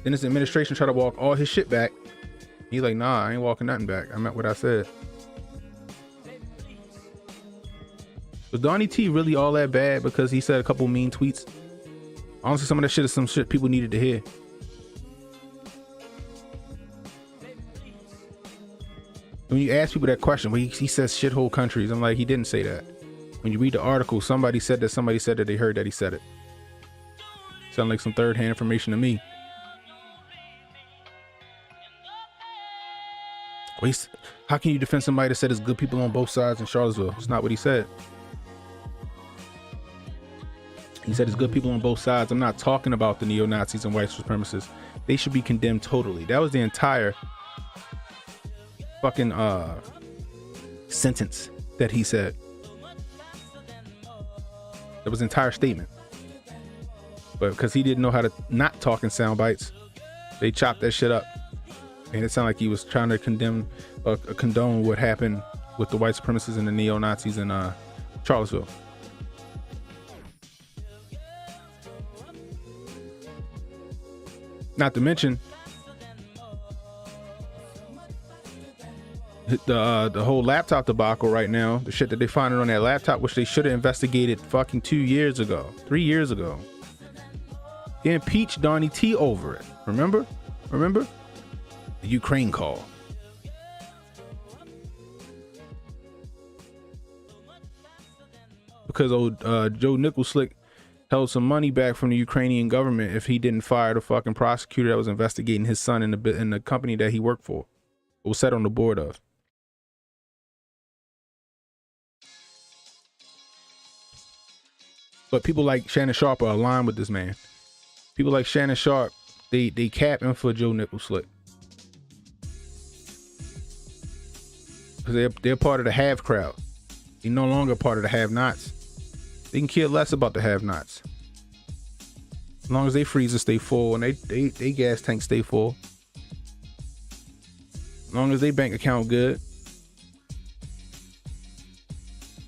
Then his administration try to walk all his shit back. He's like, nah, I ain't walking nothing back. I meant what I said. Was Donnie T really all that bad because he said a couple mean tweets? Honestly, some of that shit is some shit people needed to hear. When you ask people that question, well, he says shithole countries. I'm like, he didn't say that. When you read the article, somebody said that they heard that he said it. Sound like some third-hand information to me. How can you defend somebody that said there's good people on both sides in Charlottesville? It's not what he said. He said there's good people on both sides. I'm not talking about the neo-Nazis and white supremacists. They should be condemned totally. That was the entire fucking sentence that he said. That was an entire statement. But because he didn't know how to not talk in sound bites, they chopped that shit up. And it sounded like he was trying to condone what happened with the white supremacists and the neo-Nazis in Charlottesville. Not to mention the whole laptop debacle right now, the shit that they finding on that laptop, which they should have investigated fucking 3 years ago. They impeached Donnie T over it. Remember? The Ukraine call. Because old Joe Nicholslick held some money back from the Ukrainian government if he didn't fire the fucking prosecutor that was investigating his son in the company that he worked for, or was sat on the board of. But people like Shannon Sharp are aligned with this man. People like Shannon Sharp, they capping for Joe Nicholslick. Because they're part of the have crowd. They're no longer part of the have-nots. They can care less about the have-nots. As long as they freezer stay full and they gas tank stay full. As long as they bank account good.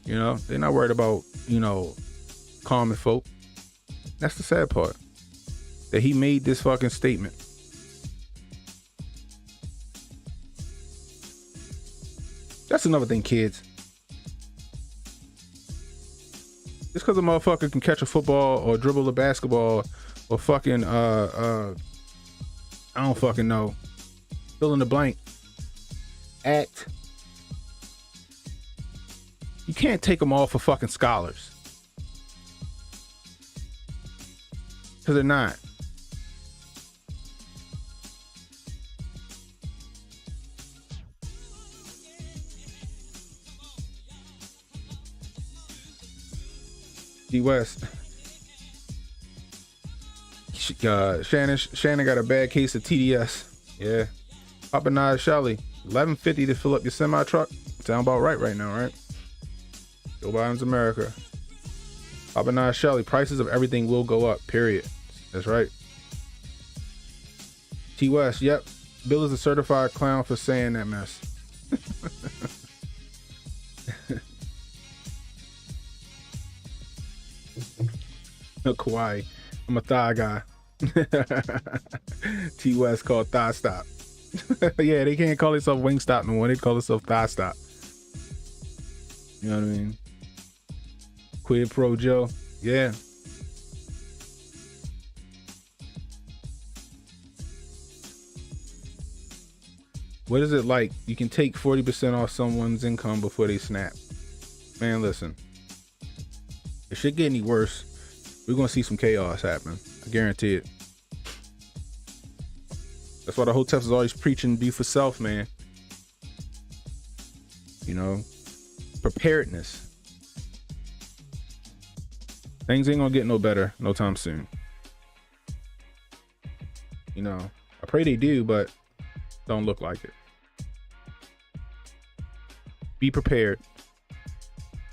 You know, they're not worried about, common folk. That's the sad part. That he made this fucking statement. That's another thing, kids. Just because a motherfucker can catch a football or dribble a basketball or fucking I don't fucking know, fill in the blank, act, you can't take them all for fucking scholars, because they're not. D West. Shannon got a bad case of TDS. Yeah. Papa Nas Shelly, $11.50 to fill up your semi truck. Sound about right now, right? Joe Biden's America. Papa Nas Shelly, prices of everything will go up, period. That's right. T West, yep. Bill is a certified clown for saying that mess. No, Kawhi, I'm a thigh guy. T West called Thigh Stop. Yeah, they can't call themselves Wingstop no more. They call themselves Thigh Stop. You know what I mean? Quid Pro Joe. Yeah. What is it like? You can take 40% off someone's income before they snap. Man, listen. If shit get any worse, we're going to see some chaos happening. I guarantee it. That's why the Hoteps is always preaching do for self, man. You know, preparedness. Things ain't going to get no better no time soon. You know, I pray they do, but don't look like it. Be prepared.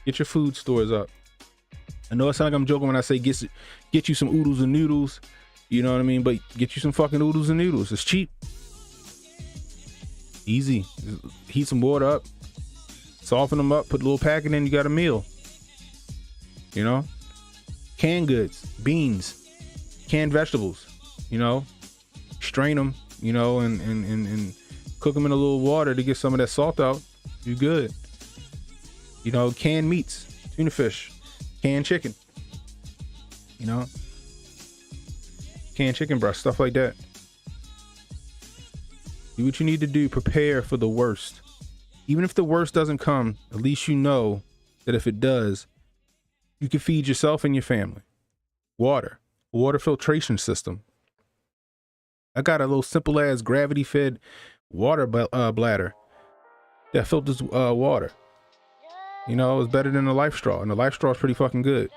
Get your food stores up. I know it sounds like I'm joking when I say get you some oodles and noodles, you know what I mean? But get you some fucking oodles and noodles. It's cheap. Easy. Heat some water up, soften them up, put a little packet in, you got a meal. You know? Canned goods, beans, canned vegetables, you know? Strain them, you know, and cook them in a little water to get some of that salt out. You good. You know, canned meats, tuna fish, canned chicken, you know, canned chicken breast, stuff like that. Do what you need to do. Prepare for the worst. Even if the worst doesn't come, at least you know that if it does, you can feed yourself and your family. Water filtration system. I got a little simple ass gravity fed water bladder that filters water. You know, it's better than the Life Straw, and the Life Straw is pretty fucking good.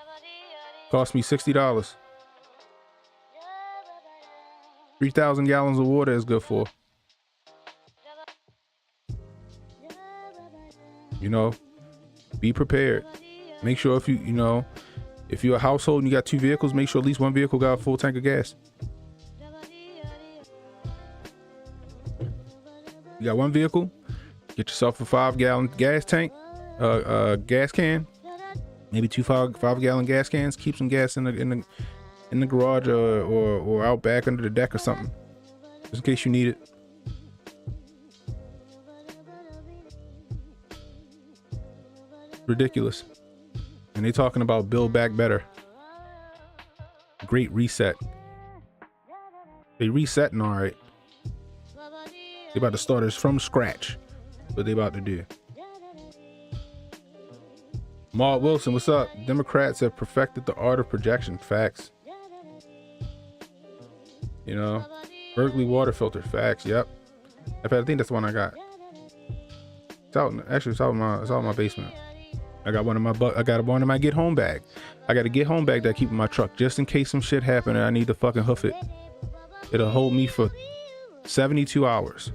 Cost me $60. 3,000 gallons of water is good for. You know, be prepared. Make sure if if you're a household and you got 2 vehicles, make sure at least one vehicle got a full tank of gas. You got one vehicle, get yourself a 5-gallon gas tank, gas can, maybe 2 5-gallon gas cans. Keep some gas in the garage or out back under the deck or something, just in case you need it. Ridiculous. And they talking about build back better. Great reset. They resetting all right. They about to start us from scratch. What they about to do. Maud Wilson, what's up? Democrats have perfected the art of projection. Facts. You know, Berkeley water filter. Facts. Yep. In fact, I think that's the one I got. It's out. Actually, it's out in my basement. I got one in my get home bag. I got a get home bag that I keep in my truck just in case some shit happen and I need to fucking hoof it. It'll hold me for 72 hours.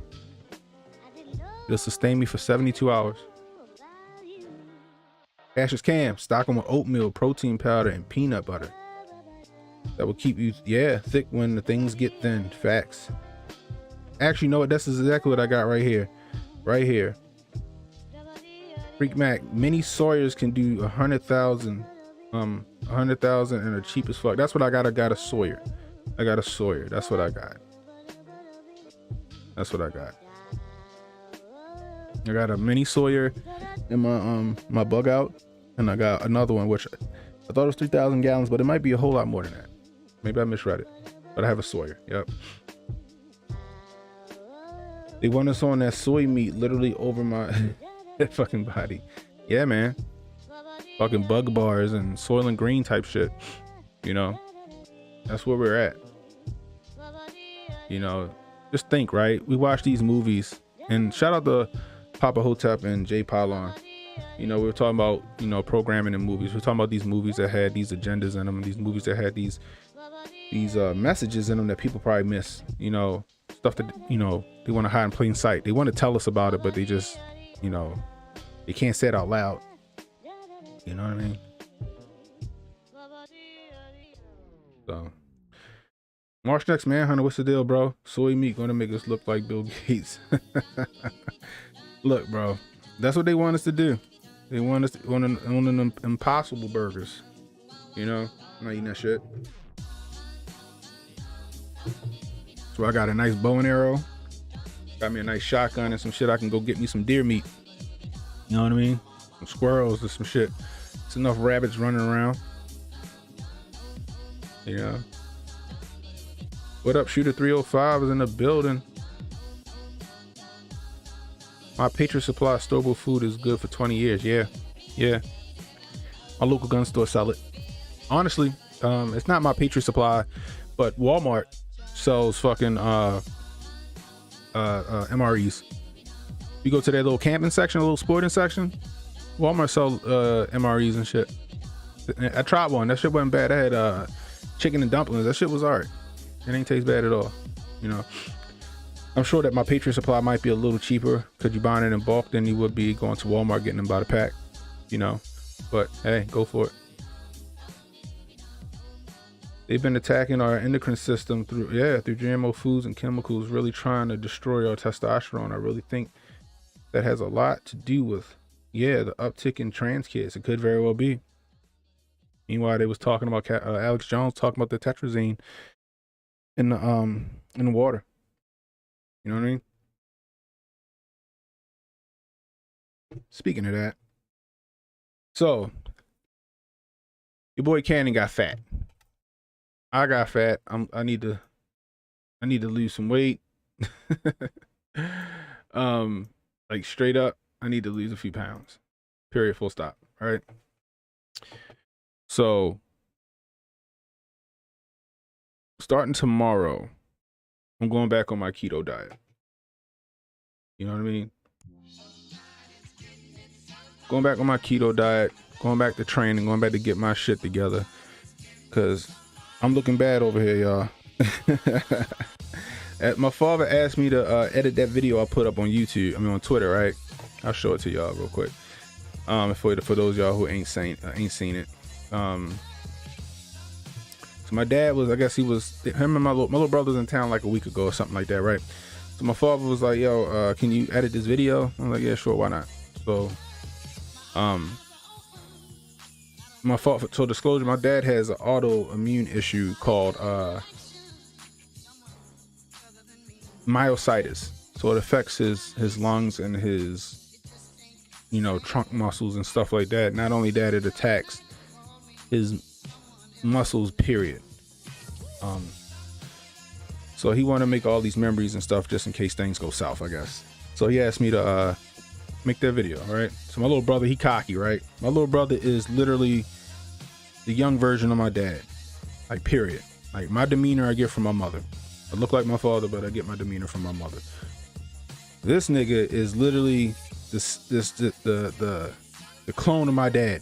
It'll sustain me for 72 hours. Ashes Cam, stock them with oatmeal, protein powder, and peanut butter. That will keep you, thick when the things get thin. Facts. Actually, you know what? This is exactly what I got right here. Right here. Freak Mac, mini Sawyers can do 100,000 and are cheap as fuck. That's what I got. I got a Sawyer. That's what I got. I got a mini Sawyer in my bug out, and I got another one which I thought it was 3,000 gallons, but it might be a whole lot more than that. Maybe I misread it, but I have a Sawyer. Yep. They want us on that soy meat literally over my fucking body. Yeah, man. Fucking bug bars and soil and green type shit. You know, that's where we're at. You know, just think, right? We watch these movies, and shout out to Papa Hotep and Jay Palon. You know, we were talking about, programming in movies. We're talking about these movies that had these agendas in them, these movies that had these messages in them that people probably miss. You know, stuff that, they want to hide in plain sight. They want to tell us about it, but they just, they can't say it out loud. You know what I mean? So, March next, Manhunter, what's the deal, bro? Soy meat gonna make us look like Bill Gates. Look, bro, that's what they want us to do. They want us on them impossible burgers. I'm not eating that shit. So I got a nice bow and arrow. Got me a nice shotgun and some shit. I can go get me some deer meat. You know what I mean? Some squirrels or some shit. It's enough rabbits running around. What up, Shooter 305 is in the building. My Patriot Supply storable food is good for 20 years. Yeah. My local gun store sell it. Honestly, it's not my Patriot Supply, but Walmart sells fucking MREs. You go to their little camping section, a little sporting section, Walmart sell MREs and shit. I tried one. That shit wasn't bad. I had chicken and dumplings. That shit was alright. It ain't taste bad at all. I'm sure that my Patriot Supply might be a little cheaper because you're buying it in bulk than you would be going to Walmart getting them by the pack. But hey, go for it. They've been attacking our endocrine system through GMO foods and chemicals, really trying to destroy our testosterone. I really think that has a lot to do with the uptick in trans kids. It could very well be. Meanwhile, they was talking about Alex Jones talking about the tetrazine in the water. You know what I mean? Speaking of that, so your boy Cannon got fat. I got fat. I need to lose some weight. Like straight up, I need to lose a few pounds. Period. Full stop. All right. So starting tomorrow, I'm going back on my keto diet. You know what I mean? Going back on my keto diet, going back to training, going back to get my shit together. Cause I'm looking bad over here, y'all. My father asked me to edit that video I put up on YouTube. On Twitter, right? I'll show it to y'all real quick. For those of y'all who ain't seen it. So my dad was, I guess him and my little brother was in town like a week ago or something like that, right? So my father was like, yo, can you edit this video? I'm like, yeah, sure, why not? So so disclosure, my dad has an autoimmune issue called myositis. So it affects his lungs and his, trunk muscles and stuff like that. Not only that, it attacks his muscles, period. So he wanted to make all these memories and stuff just in case things go south, I guess. So he asked me to make that video, all right? So my little brother, he cocky, right? My little brother is literally the young version of my dad, like, period. Like, my demeanor I get from my mother. I look like my father, but I get my demeanor from my mother. This nigga is literally the clone of my dad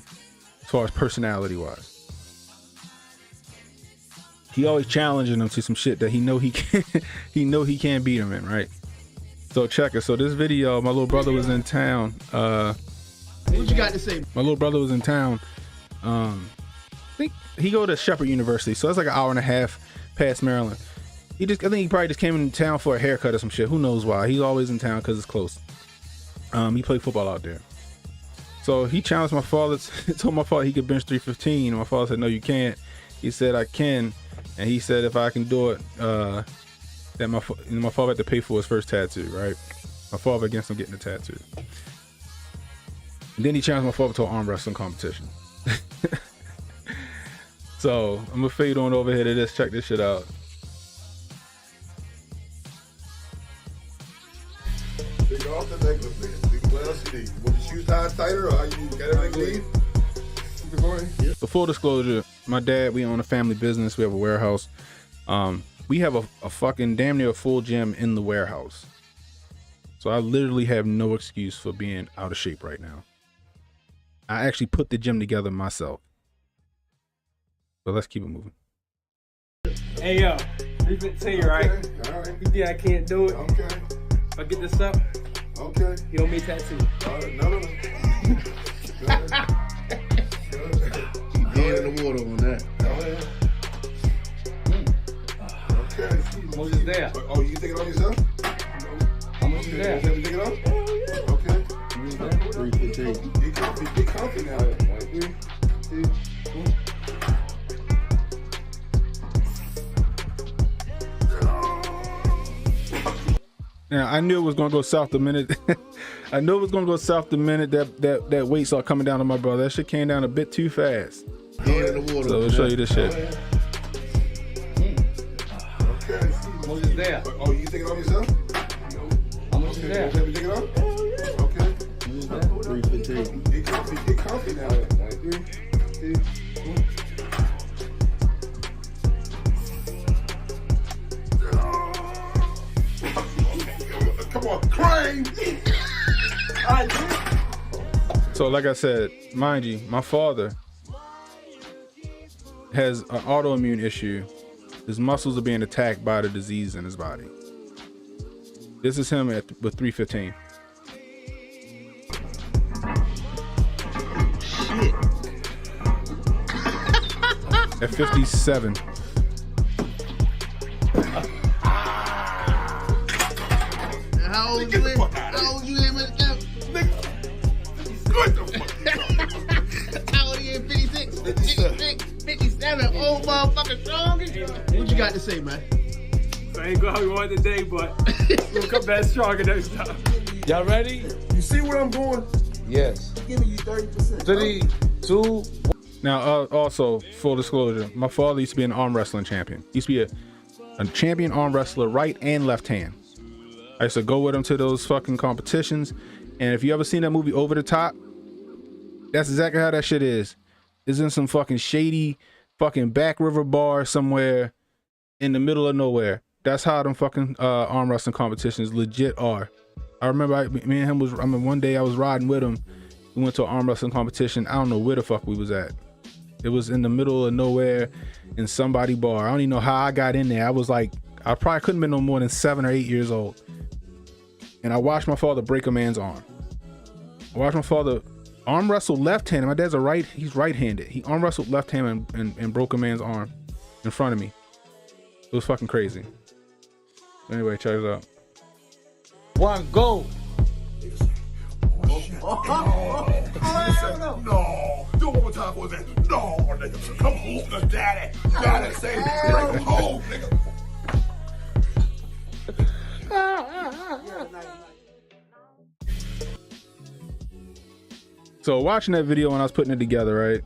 as far as personality wise. He always challenging him to some shit that he can't beat him in, right? So check it. So this video, my little brother was in town. What you got to say? My little brother was in town. I think he go to Shepherd University, so that's like an hour and a half past Maryland. I think he probably just came in town for a haircut or some shit. Who knows why? He's always in town because it's close. He played football out there. So he challenged my father, told my father he could bench 315. And my father said, no, you can't. He said, I can. And he said, if I can do it, that my father had to pay for his first tattoo, right? My father against him getting a tattoo. And then he challenged my father to an arm wrestling competition. So I'm gonna fade on over here to this. Check this shit out. Take off the necklace, nigga. What else you need? Want the shoes tied tighter, or how you got everything clean? So full disclosure, my dad, we own a family business. We have a warehouse. We have a fucking damn near full gym in the warehouse. So I literally have no excuse for being out of shape right now. I actually put the gym together myself. So let's keep it moving. Hey yo, 315, right? All right. You think I can't do it? Okay. If I get this up, Okay. you owe me a tattoo. All right. No. Dead in the water on that. Okay. How much is there? Oh, you can take it on yourself? How much is there? You take it on? Okay. 315. Be comfy now. Now I knew it was gonna go south the minute. I knew it was gonna go south the minute that weight started coming down on my brother. That shit came down a bit too fast. Dead in the water. So we'll show you this shit. Okay. How much is there? Oh, you can take it on yourself? How much is there? Okay. Take it on? Okay. 315. Be comfy now. Come on, Crane! So like I said, mind you, my father has an autoimmune issue. His muscles are being attacked by the disease in his body. This is him with 315. Shit. At 57. How old you in? How old you in, Mr. Good the fuck. How old you in? 56? 56? 57? Old motherfucker strong? What you got to say, man? So I ain't go how we want today, but we'll come back stronger next time. Y'all ready? You see where I'm going? Yes. Giving you 30%. 3, 2. Now, also, full disclosure, my father used to be an arm wrestling champion. He used to be a champion arm wrestler, right and left hand. I used to go with him to those fucking competitions. And if you ever seen that movie Over the Top, that's exactly how that shit is. It's in some fucking shady fucking back river bar somewhere in the middle of nowhere. That's how them fucking arm wrestling competitions legit are. I remember me and him one day I was riding with him. We went to an arm wrestling competition. I don't know where the fuck we was at. It was in the middle of nowhere in somebody bar. I don't even know how I got in there. I was like, I probably couldn't have been no more than 7 or 8 years old. And I watched my father break a man's arm. I watched my father arm wrestled left-handed. My dad's he's right-handed. He arm wrestled left-handed and broke a man's arm in front of me. It was fucking crazy. Anyway, check it out. One, go. No, do it one more time for that. No, nigga, come on, daddy. Daddy, say bring him home, nigga. So watching that video when I was putting it together, right,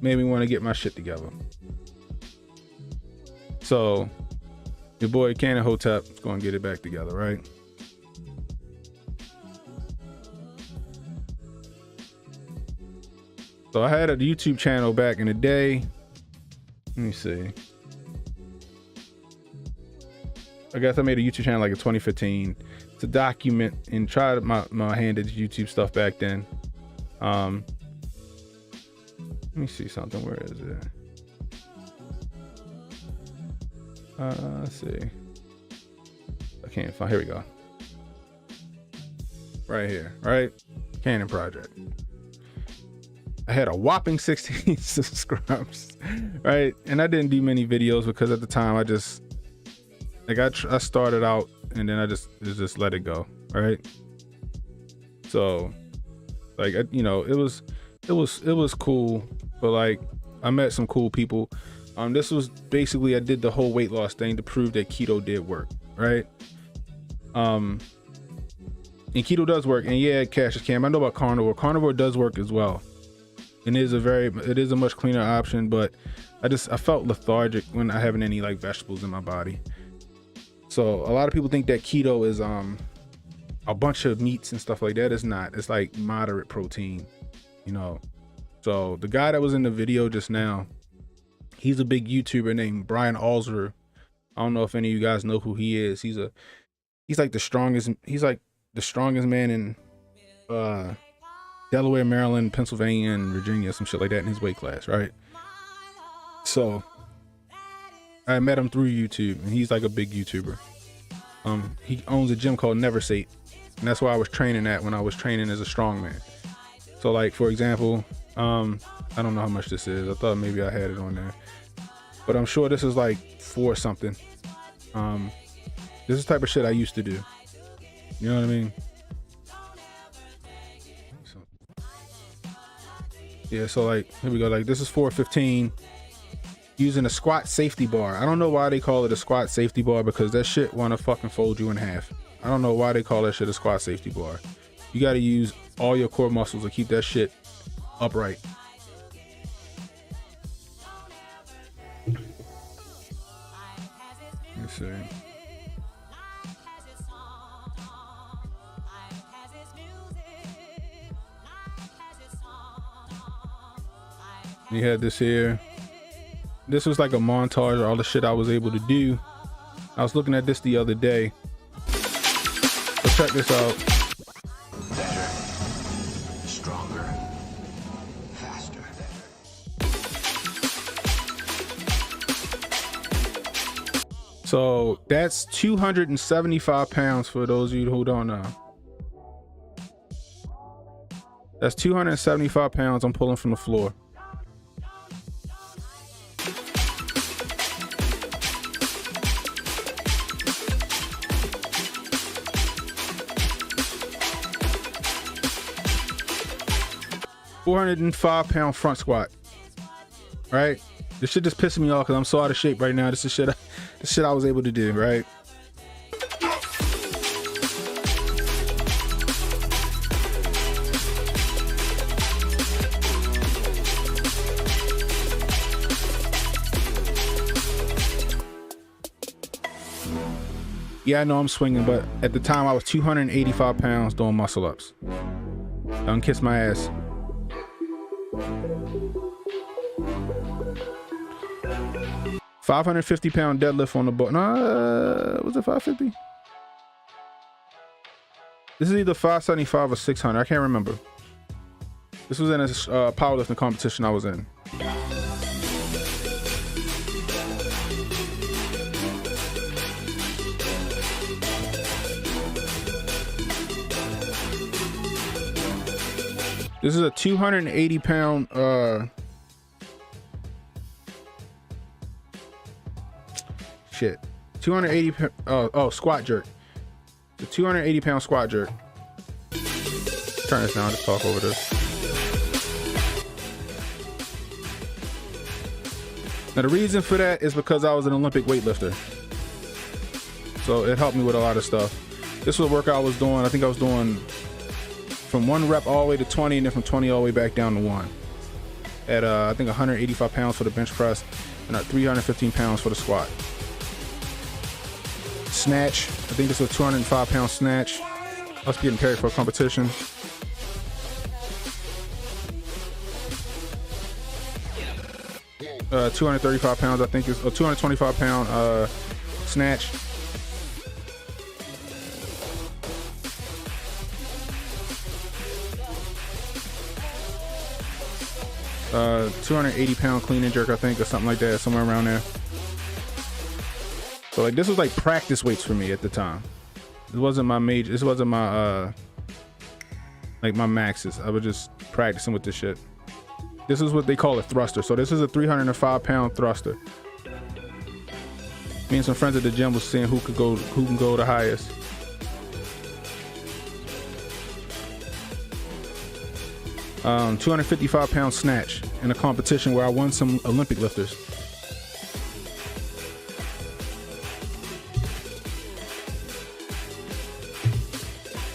made me want to get my shit together. So your boy Cannon Hotep is going to get it back together, right? So I had a YouTube channel back in the day. Let me see. I guess I made a YouTube channel like in 2015 to document and try my hand at YouTube stuff back then. Let me see something. Where is it? Let's see. I can't find. Here we go. Right here. Right. Cannon Project. I had a whopping 16 subscribers. Right. And I didn't do many videos because at the time I just like I started out and then I just let it go. Right. So like, you know, it was cool, but like I met some cool people. This was basically, I did the whole weight loss thing to prove that keto did work, right? And keto does work. And yeah, Cassius Cam, I know about carnivore. Carnivore does work as well. And it is a much cleaner option, but I felt lethargic when I haven't any like vegetables in my body. So a lot of people think that keto is a bunch of meats and stuff like that. It's not. It's like moderate protein, you know. So the guy that was in the video just now, he's a big YouTuber named Brian Alzer. I don't know if any of you guys know who he is. He's like the strongest man in Delaware, Maryland, Pennsylvania, and Virginia, some shit like that in his weight class, right? So I met him through YouTube, and he's like a big YouTuber. He owns a gym called Never Sate, and that's where I was training at when I was training as a strongman. So like, for example, I don't know how much this is. I thought maybe I had it on there, but I'm sure this is like 4 something. This is the type of shit I used to do. You know what I mean? Yeah, so like, here we go. Like, this is 415 using a squat safety bar. I don't know why they call it a squat safety bar, because that shit want to fucking fold you in half. I don't know why they call that shit a squat safety bar. You got to use all your core muscles to keep that shit upright. Let's see. You had this here. This was like a montage of all the shit I was able to do. I was looking at this the other day. So check this out. Better, stronger, faster. So that's 275 pounds for those of you who don't know. That's 275 pounds I'm pulling from the floor. £405 front squat. Right? This shit just pissing me off because I'm so out of shape right now. This is shit I was able to do, right? Yeah, I know I'm swinging, but at the time I was 285 pounds doing muscle ups. Don't kiss my ass. £550 deadlift on the board. No, was it 550? This is either 575 or 600. I can't remember. This was in a powerlifting competition I was in. This is a 280 pound shit. 280 squat jerk. The 280 pound squat jerk. Turn this down, just talk over this. Now the reason for that is because I was an Olympic weightlifter. So it helped me with a lot of stuff. This was a workout I was doing. I think I was doing from 1 rep all the way to 20 and then from 20 all the way back down to 1. At I think 185 pounds for the bench press and 315 pounds for the squat. Snatch. I think this was a 205 pound snatch. I was getting prepared for a competition. Uh, 235 pounds, I think it's a 225 pound snatch. Uh, 280 pound clean and jerk, I think, or something like that, somewhere around there. So like this was like practice weights for me at the time. It wasn't my major. This wasn't my like my maxes. I was just practicing with this shit. This is what they call a thruster. So this is a 305 pound thruster. Me and some friends at the gym was seeing who can go the highest. Um, 255 pound snatch in a competition where I won some Olympic lifters.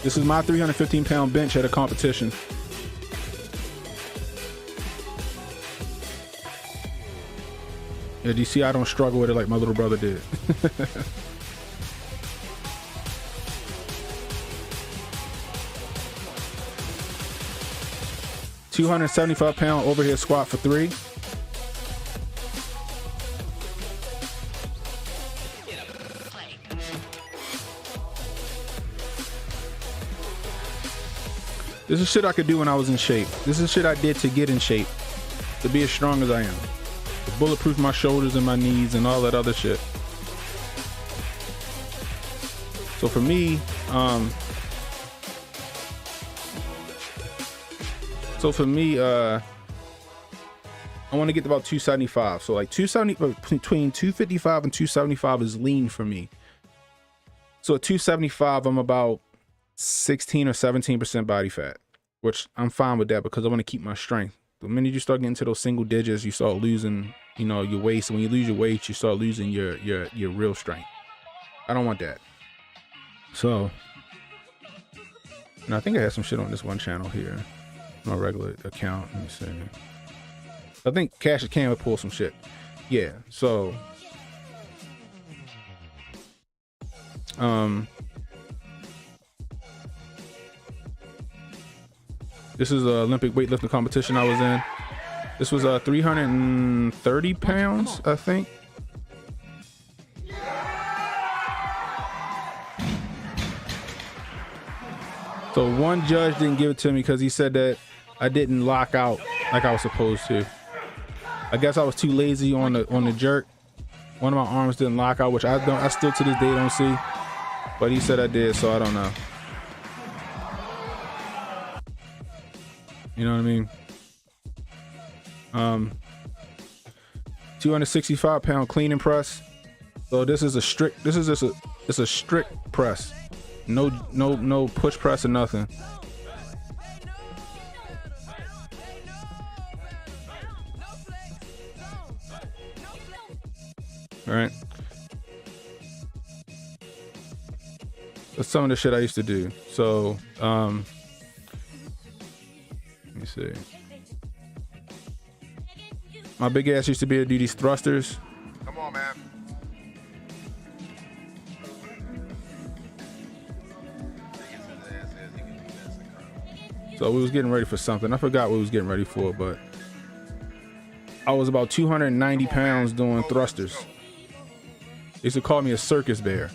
This is my 315 pound bench at a competition. Yeah, do you see I don't struggle with it like my little brother did? $275 pound overhead squat for 3. This is shit I could do when I was in shape. This is shit I did to get in shape, to be as strong as I am. To bulletproof my shoulders and my knees and all that other shit. So for me, I want to get to about 275. So like 270, between 255 and 275 is lean for me. So at 275, I'm about 16 or 17% body fat, which I'm fine with that because I want to keep my strength. The minute you start getting to those single digits, you start losing, you know, your weight. So when you lose your weight, you start losing your real strength. I don't want that. So, and I think I have some shit on this one channel here, my regular account. Let me see. I think Cash Can would pull some shit. Yeah. So, this is an Olympic weightlifting competition I was in. This was 330 pounds, I think. So one judge didn't give it to me because he said that I didn't lock out like I was supposed to. I guess I was too lazy on the jerk. One of my arms didn't lock out, which I still to this day don't see. But he said I did, so I don't know. You know what I mean? 265 pound clean and press. So this is a strict. It's a strict press. No push press or nothing. All right. That's some of the shit I used to do. So, let me see. My big ass used to be able to do these thrusters. Come on, man. So we was getting ready for something. I forgot what we was getting ready for, but I was about 290 pounds doing thrusters. They used to call me a circus bear.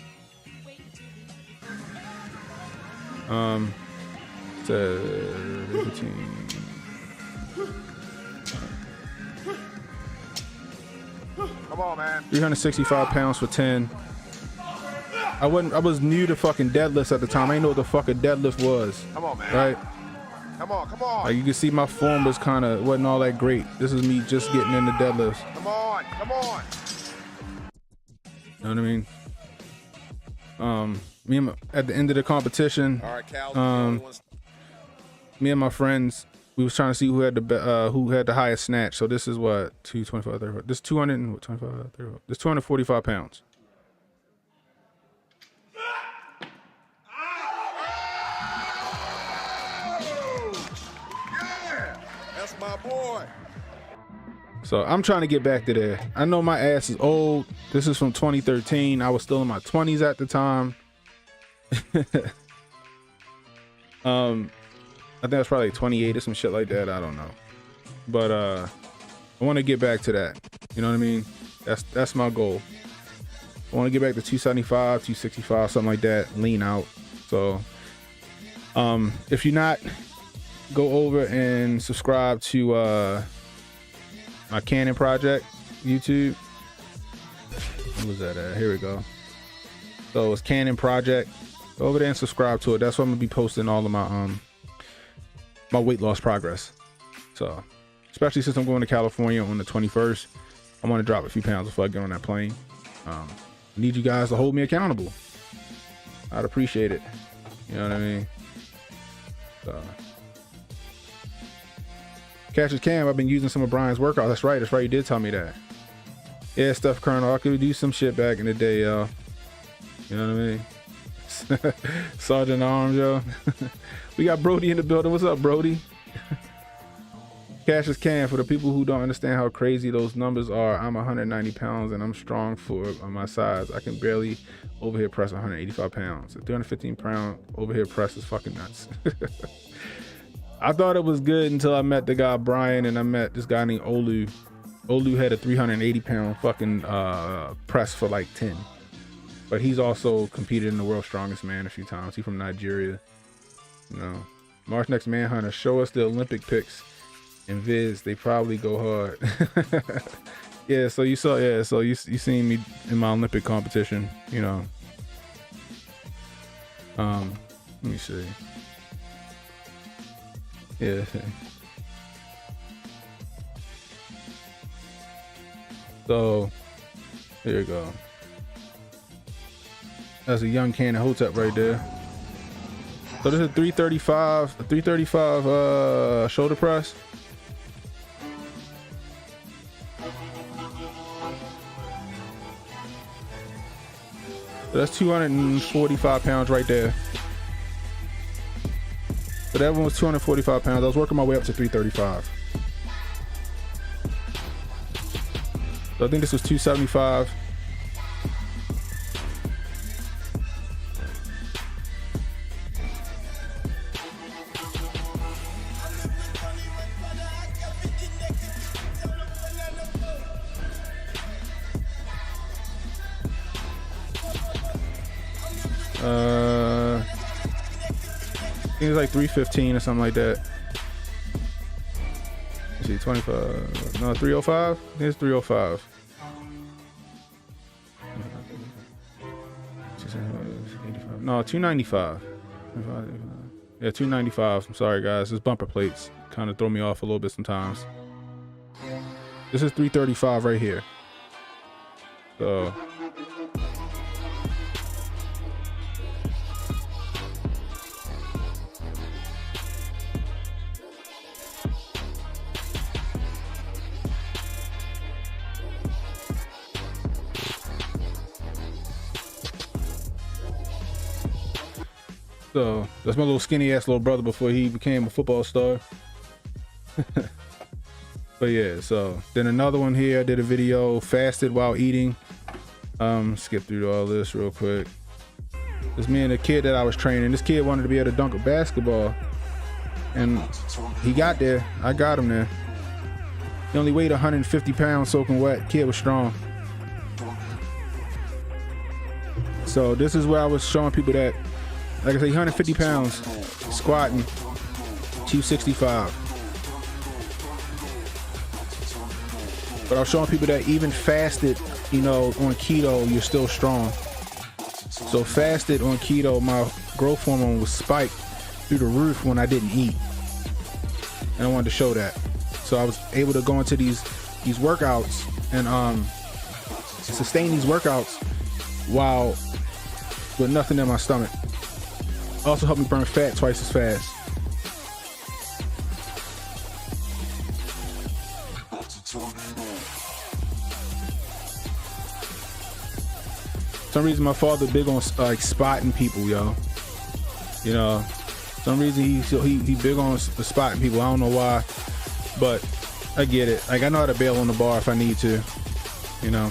Come on, man. 365 pounds for 10. I was new to fucking deadlifts at the time. I didn't know what the fuck a deadlift was. Come on, man. Right? Come on, come on. Like you can see my form wasn't all that great. This is me just getting into deadlifts. Come on, come on. You know what I mean? At the end of the competition, All right, Cal. me and my friends, we was trying to see who had the highest snatch. So this is what 225, 35. This 225, 35. This 245 pounds. That's my boy. So I'm trying to get back to there. I know my ass is old. This is from 2013. I was still in my 20s at the time. I think that's probably like 28 or some shit like that. I don't know. But I want to get back to that. You know what I mean? That's my goal. I want to get back to 275, 265, something like that. Lean out. So if you're not, go over and subscribe to my Canon project YouTube. What was that at? Here we go. So it's Canon project. Go over there and subscribe to it. That's what I'm gonna be posting all of my my weight loss progress. So especially since I'm going to California on the 21st, I want to drop a few pounds before I get on that plane. I need you guys to hold me accountable. I'd appreciate it. You know what I mean? So Cassius Cam, I've been using some of Brian's workouts. That's right. You did tell me that. Yeah, Steph Colonel. I could do some shit back in the day, y'all. You know what I mean? Sergeant Arms, yo. We got Brody in the building. What's up, Brody? Cassius Cam, for the people who don't understand how crazy those numbers are, I'm 190 pounds and I'm strong for my size. I can barely overhead press 185 pounds. A 315 pound overhead press is fucking nuts. I thought it was good until I met the guy Brian and I met this guy named Olu. Olu had a 380 pound fucking press for like 10. But he's also competed in the World's Strongest Man a few times. He's from Nigeria. You know, March next Manhunter. Show us the Olympic pics and vids. They probably go hard. Yeah. So you saw. Yeah. So you seen me in my Olympic competition. You know. Let me see. Yeah. So there you go. That's a young Canon Hotep right there. So this is 335 shoulder press. So that's 245 pounds right there. So that one was 245 pounds. I was working my way up to 335. So I think this was 275. I think it's like 315 or something like that. Let's see, 25. No, 305. I think it's 305. No, 295. Yeah, 295. I'm sorry, guys. This bumper plates kind of throw me off a little bit sometimes. This is 335 right here. So. So that's my little skinny ass little brother before he became a football star. But yeah, so then another one here, I did a video, fasted while eating. Skip through all this real quick. It's me and a kid that I was training. This kid wanted to be able to dunk a basketball. And he got there. I got him there. He only weighed 150 pounds soaking wet. Kid was strong. So this is where I was showing people that, like I say, 150 pounds, squatting, 265. But I was showing people that even fasted, you know, on keto, you're still strong. So fasted on keto, my growth hormone was spiked through the roof when I didn't eat. and I wanted to show that. So I was able to go into these workouts and sustain these workouts while with nothing in my stomach. Also helped me burn fat twice as fast. For some reason my father big on like spotting people, yo. You know, some reason he big on spotting people. I don't know why, but I get it. Like I know how to bail on the bar if I need to, you know.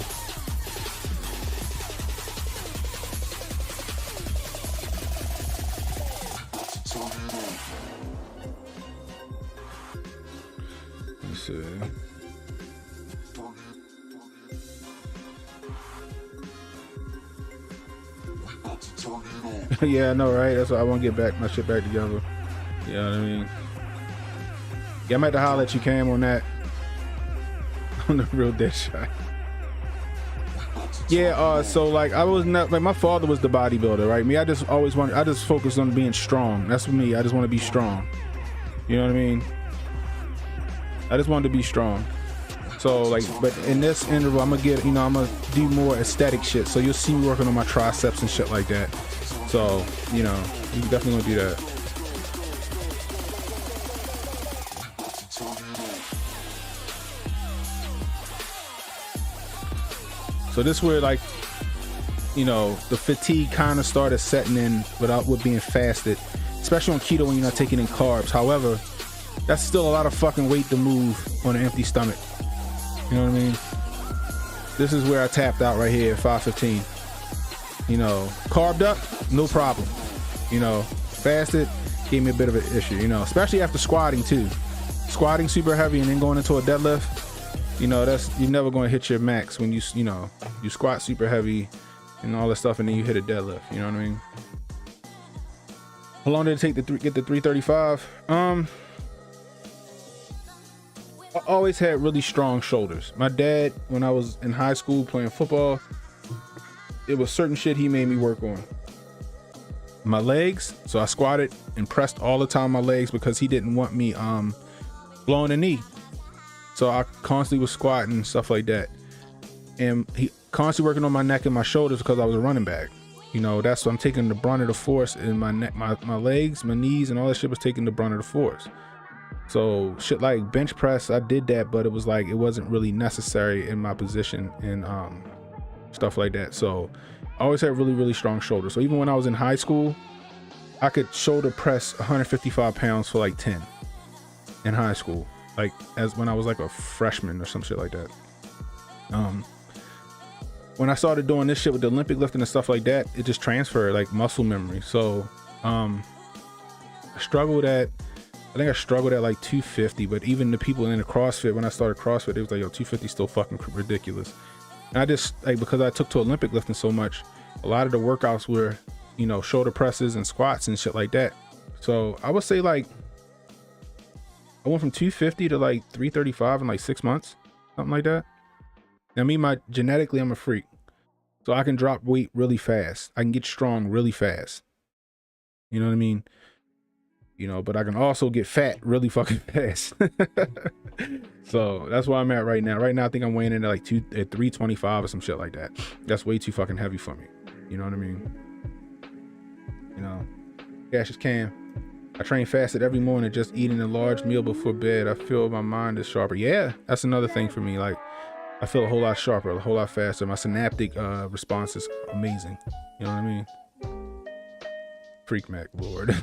Let's see. Yeah, I know, right? That's why I want to get back my shit back together. You know what I mean? Yeah, I'm at the holler at you, Cam, on that. On the real dead shot. Yeah, so like I was not like my father was the bodybuilder, right? Me, I just focused on being strong. That's for me. I just want to be strong. You know what I mean? I just wanted to be strong. So like, but in this interval, I'm gonna do more aesthetic shit. So you'll see me working on my triceps and shit like that. So, you know, you definitely gonna do that. So this where like, you know, the fatigue kind of started setting in with being fasted, especially on keto when you're not taking in carbs. However, that's still a lot of fucking weight to move on an empty stomach. You know what I mean? This is where I tapped out right here at 5:15. You know, carved up, no problem. You know, fasted, gave me a bit of an issue, you know, especially after squatting too. Squatting super heavy and then going into a deadlift, you know, you're never going to hit your max when you squat super heavy and all that stuff and then you hit a deadlift, you know what I mean? How long did it take to get to 335? I always had really strong shoulders. My dad, when I was in high school playing football, it was certain shit he made me work on. My legs, so I squatted and pressed all the time my legs because he didn't want me blowing a knee. So I constantly was squatting and stuff like that. And he constantly working on my neck and my shoulders because I was a running back. You know, that's what I'm taking the brunt of the force in my neck, my legs, my knees, and all that shit was taking the brunt of the force. So shit like bench press, I did that, but it was like it wasn't really necessary in my position and stuff like that. So I always had really, really strong shoulders. So even when I was in high school, I could shoulder press 155 pounds for like 10 in high school, like as when I was like a freshman or some shit like that. When I started doing this shit with the Olympic lifting and stuff like that, it just transferred like muscle memory. So I struggled at like 250, but even the people in the CrossFit, when I started CrossFit, it was like, yo, 250 still fucking ridiculous. And I just, like, because I took to Olympic lifting so much, a lot of the workouts were, you know, shoulder presses and squats and shit like that. So I would say like, I went from 250 to like 335 in like 6 months, something like that. Now genetically, I'm a freak. So I can drop weight really fast. I can get strong really fast. You know what I mean? You know, but I can also get fat really fucking fast. So that's where I'm at right now. Right now, I think I'm weighing in at 325 or some shit like that. That's way too fucking heavy for me. You know what I mean? You know, Cash is Cam. I train fasted every morning, just eating a large meal before bed. I feel my mind is sharper. Yeah, that's another thing for me. Like, I feel a whole lot sharper, a whole lot faster. My synaptic response is amazing. You know what I mean? Freak Mac Lord.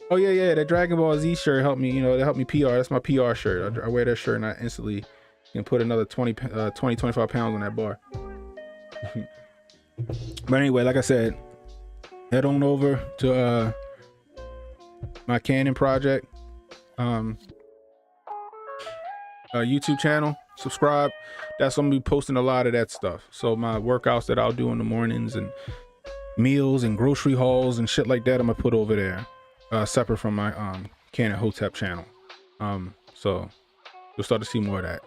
Oh yeah, that Dragon Ball Z shirt helped me, you know, that helped me PR. That's my PR shirt. I wear that shirt and I instantly can put another 25 pounds on that bar. But anyway, like I said, head on over to my Canon project YouTube channel, subscribe. That's gonna be posting a lot of that stuff. So my workouts that I'll do in the mornings and meals and grocery hauls and shit like that, I'm gonna put over there. Separate from my Canon Hotep channel. So you'll start to see more of that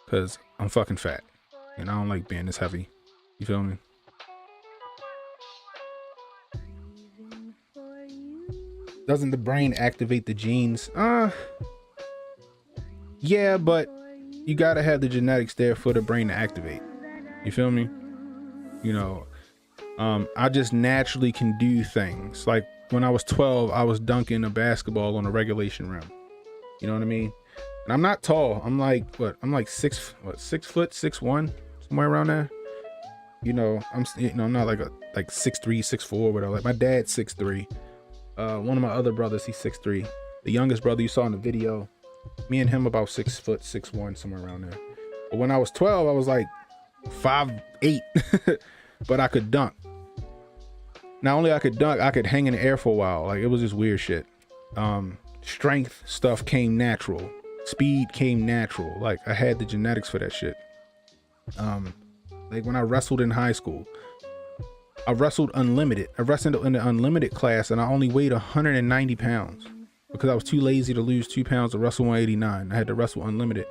because I'm fucking fat and I don't like being this heavy. You feel me? doesn't the brain activate the genes? Yeah, but you gotta have the genetics there for the brain to activate. You feel me? You know, I just naturally can do things. Like when I was 12, I was dunking a basketball on a regulation rim. You know what I mean? And I'm not tall. I'm like, what? I'm like 6 foot, 6'1", somewhere around there. You know, I'm not like 6'3", 6'4", whatever. Like my dad's 6'3". One of my other brothers, he's 6'3". The youngest brother you saw in the video, me and him about 6 foot, 6'1", somewhere around there. But when I was 12, I was like 5'8", but I could dunk. Not only I could dunk, I could hang in the air for a while. Like, it was just weird shit. Strength stuff came natural. Speed came natural. Like, I had the genetics for that shit. Like when I wrestled in high school, I wrestled unlimited. I wrestled in the unlimited class and I only weighed 190 pounds because I was too lazy to lose 2 pounds to wrestle 189. I had to wrestle unlimited.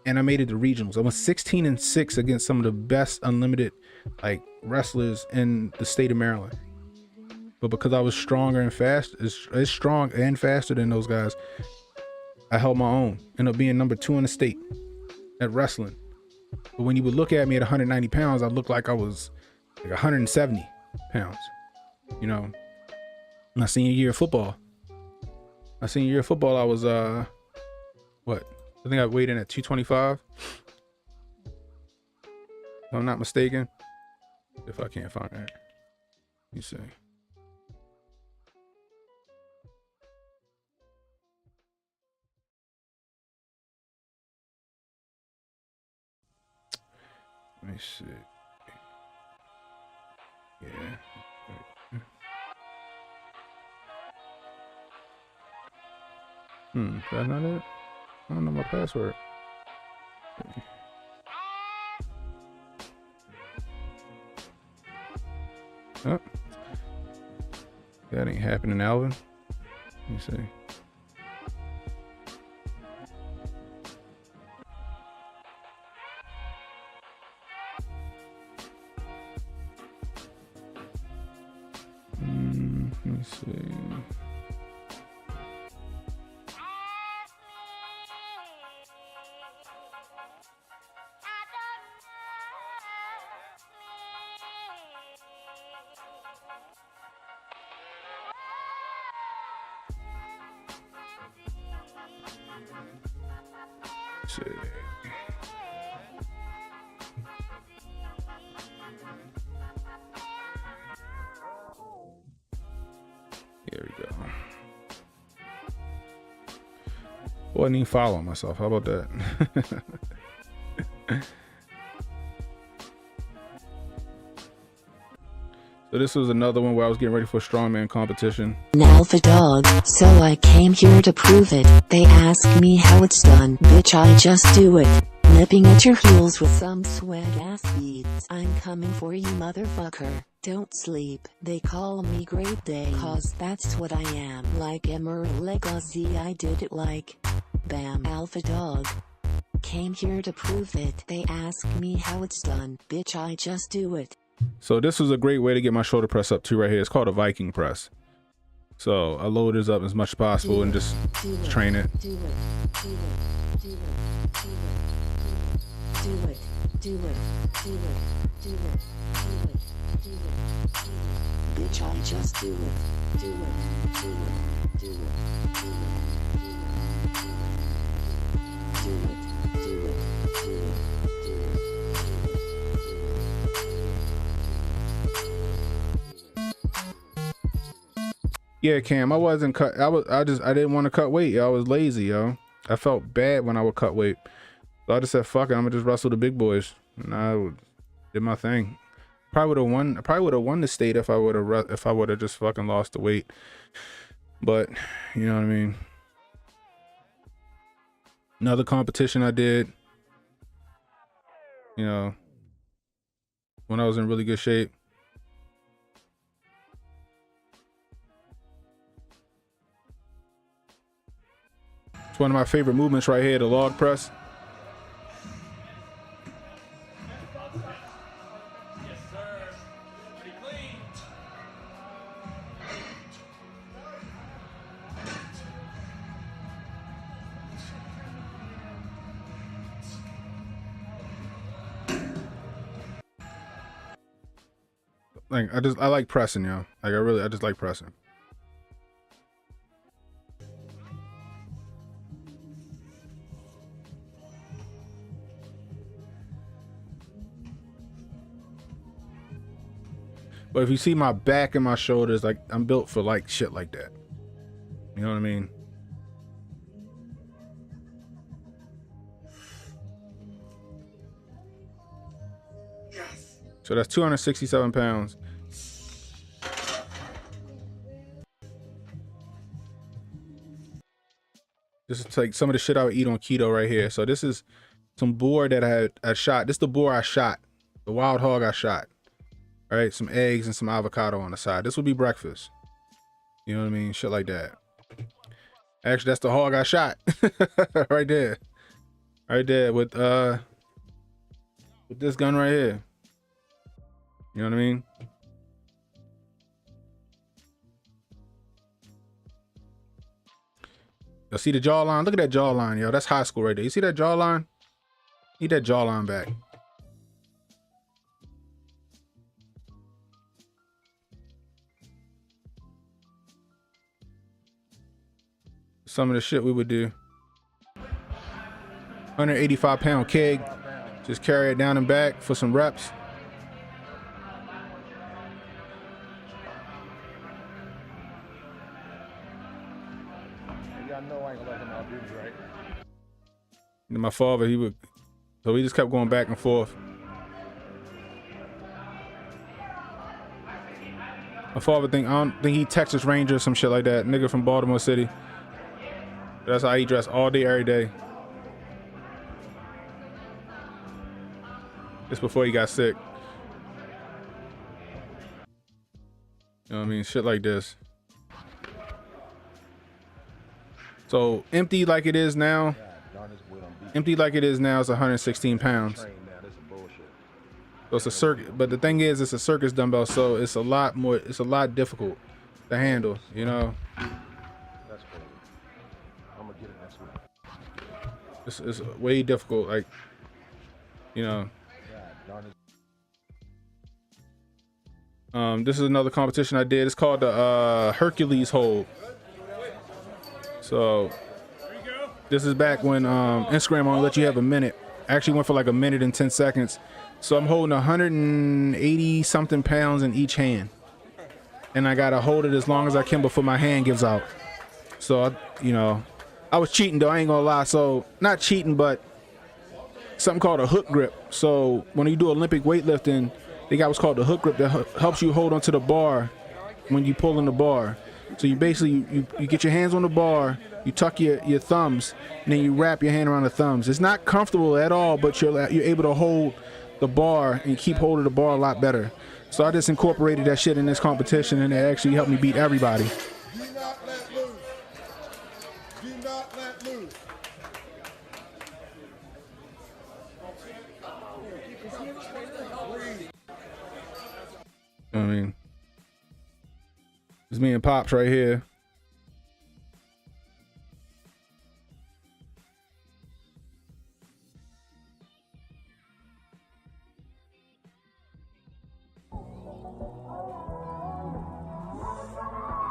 And I made it to regionals. I went 16-6 against some of the best unlimited like wrestlers in the state of Maryland. But because I was stronger and fast, as strong and faster than those guys, I held my own. Ended up being number 2 in the state at wrestling. But when you would look at me at 190 pounds, I looked like I was like 170 pounds. You know, my senior year of football. I was what? I think I weighed in at 225. If I'm not mistaken. If I can't find that. Let me see. Let me see. Yeah. Is that not it? I don't know my password. Oh. That ain't happening, Alvin. Let me see. Let me see. Here we go. Well, I didn't even follow myself. How about that? So this was another one where I was getting ready for a strongman competition. An alpha dog, so I came here to prove it. They ask me how it's done, bitch, I just do it. Nipping at your heels with some swag ass beats. I'm coming for you, motherfucker. Don't sleep. They call me Great Day, cause that's what I am. Like Emerald Legacy, I did it like bam. Alpha dog, came here to prove it. They ask me how it's done, bitch, I just do it. So this was a great way to get my shoulder press up too right here. It's called a Viking press. So I load this up as much as possible and just train it. Bitch, I just do it. Yeah, Cam, I wasn't cut. I didn't want to cut weight. Yo. I was lazy, yo. I felt bad when I would cut weight. So I just said, fuck it, I'm gonna just wrestle the big boys. And I did my thing. Probably would have won the state if I would have just fucking lost the weight. But you know what I mean. Another competition I did, you know, when I was in really good shape. It's one of my favorite movements right here, the log press. like I like pressing, yo. Like I just like pressing. But if you see my back and my shoulders, like I'm built for like shit like that. You know what I mean? Yes. So that's 267 pounds. This is like some of the shit I would eat on keto right here. So this is some boar that I shot. This is the boar I shot. The wild hog I shot. All right, some eggs and some avocado on the side. This would be breakfast. You know what I mean? Shit like that. Actually, that's the hog I shot. Right there. Right there with this gun right here. You know what I mean? You'll see the jawline. Look at that jawline, yo. That's high school right there. You see that jawline? Need that jawline back. Some of the shit we would do. 185 pound keg. Just carry it down and back for some reps. Y'all know I ain't gonna let him outdo me, right? And my father, so we just kept going back and forth. My father I don't think he Texas Ranger or some shit like that. Nigga from Baltimore City. That's how he dressed all day, every day. Just before he got sick. You know what I mean? Shit like this. So empty like it is now. Empty like it is now is 116 pounds. So it's a circuit, but the thing is, it's a circus dumbbell, so it's a lot difficult to handle, you know. That's crazy. I'm gonna get it next week. It's way difficult, like, you know. This is another competition I did. It's called the Hercules hold. So this is back when Instagram only let you have a minute. I actually went for like a minute and 10 seconds. So I'm holding 180 something pounds in each hand, and I gotta hold it as long as I can before my hand gives out. So I was cheating though, I ain't gonna lie. So not cheating, but something called a hook grip. So when you do Olympic weightlifting, they got what's called the hook grip that helps you hold onto the bar when you pull in the bar. So you basically you get your hands on the bar, you tuck your thumbs, and then you wrap your hand around the thumbs. It's not comfortable at all, but you're able to hold the bar and keep holding the bar a lot better. So I just incorporated that shit in this competition, and it actually helped me beat everybody. Do not let loose. Do not let loose. I mean, it's me and Pops right here.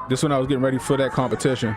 This when I was getting ready for that competition.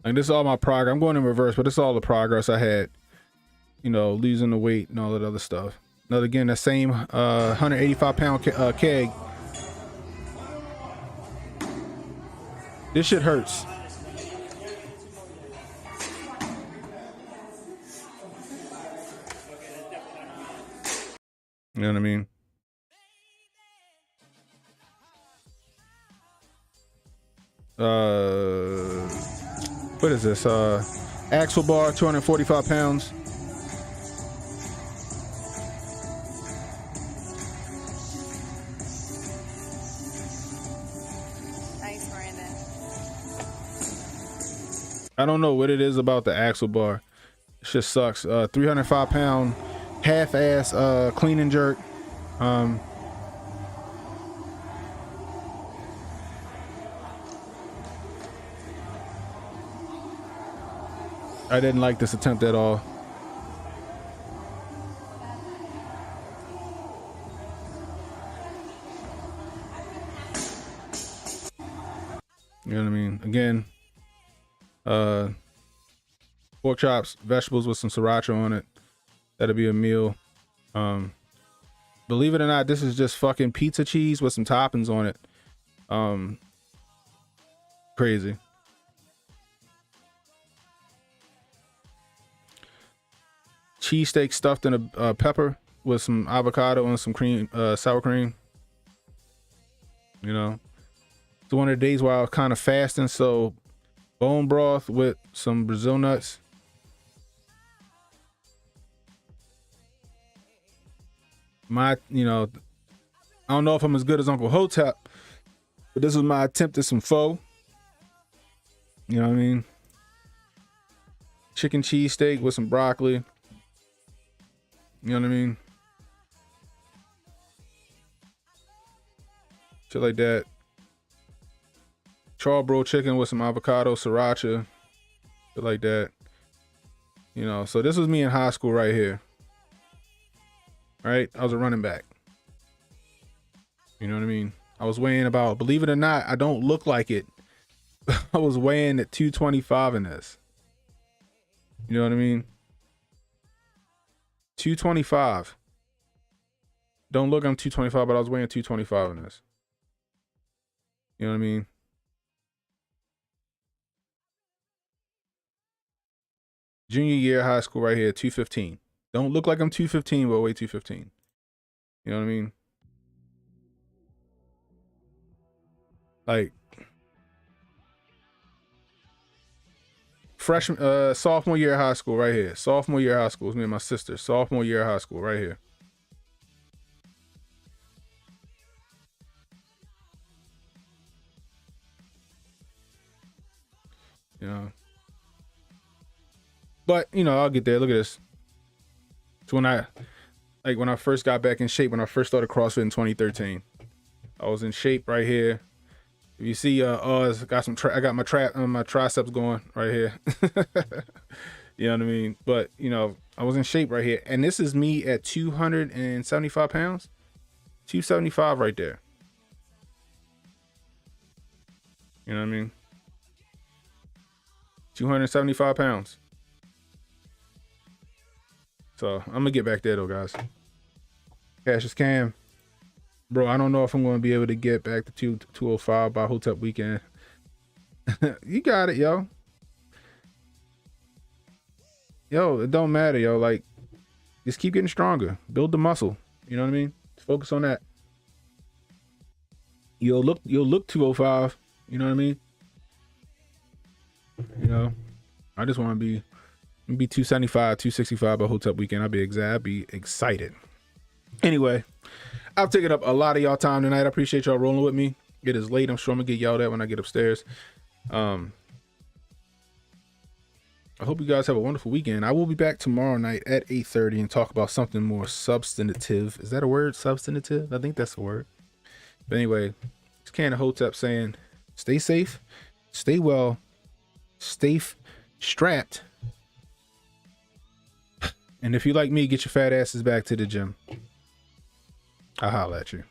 Like this is all my progress. I'm going in reverse, but this is all the progress I had. You know, losing the weight and all that other stuff. Now again, that same 185 pound keg. This shit hurts. You know what I mean? What is this? Axle bar, 245 pounds. Nice, Brandon. I don't know what it is about the axle bar. It just sucks. 305 pound half-ass clean and jerk. I didn't like this attempt at all. You know what I mean? Again, pork chops, vegetables with some sriracha on it. That'll be a meal. Believe it or not, this is just fucking pizza cheese with some toppings on it. Crazy. Cheesesteak stuffed in a pepper with some avocado and some cream, sour cream. You know, it's one of the days where I was kind of fasting, so bone broth with some Brazil nuts. You know, I don't know if I'm as good as Uncle Hotep, but this was my attempt at some pho. You know what I mean? Chicken cheesesteak with some broccoli. You know what I mean? Shit like that. Charbroiled chicken with some avocado, sriracha. Shit like that. You know, so this was me in high school right here. Right? I was a running back. You know what I mean? I was weighing about, believe it or not, I don't look like it. I was weighing at 225 in this. You know what I mean? 225. Don't look, I'm 225, but I was weighing 225 in this. You know what I mean? Junior year high school right here, 215. Don't look like I'm 215, but weigh 215. You know what I mean? Like freshman, sophomore year of high school right here. Sophomore year of high school. It's me and my sister. Sophomore year of high school right here. You know. But, you know, I'll get there. Look at this. It's when I first got back in shape, when I first started CrossFit in 2013. I was in shape right here. If you see, I got my triceps going right here. You know what I mean? But, you know, I was in shape right here. And this is me at 275 pounds. 275 right there. You know what I mean? 275 pounds. So I'm gonna get back there though, guys. Cassius Cam. Bro, I don't know if I'm gonna be able to get back to 205 by Hotep weekend. You got it, yo. Yo, it don't matter, yo. Like, just keep getting stronger. Build the muscle. You know what I mean? Focus on that. You'll look 205. You know what I mean? You know, I just want to be 275, 265 by Hotep weekend. I'd be excited. Anyway, I've taken up a lot of y'all time tonight. I appreciate y'all rolling with me. It is late. I'm sure I'm gonna get yelled at when I get upstairs. I hope you guys have a wonderful weekend. I will be back tomorrow night at 8:30 and talk about something more substantive. Is that a word? Substantive? I think that's a word. But anyway, it's Can of Hotep saying, stay safe, stay well, stay strapped. And if you like me, get your fat asses back to the gym. I'll holler at you.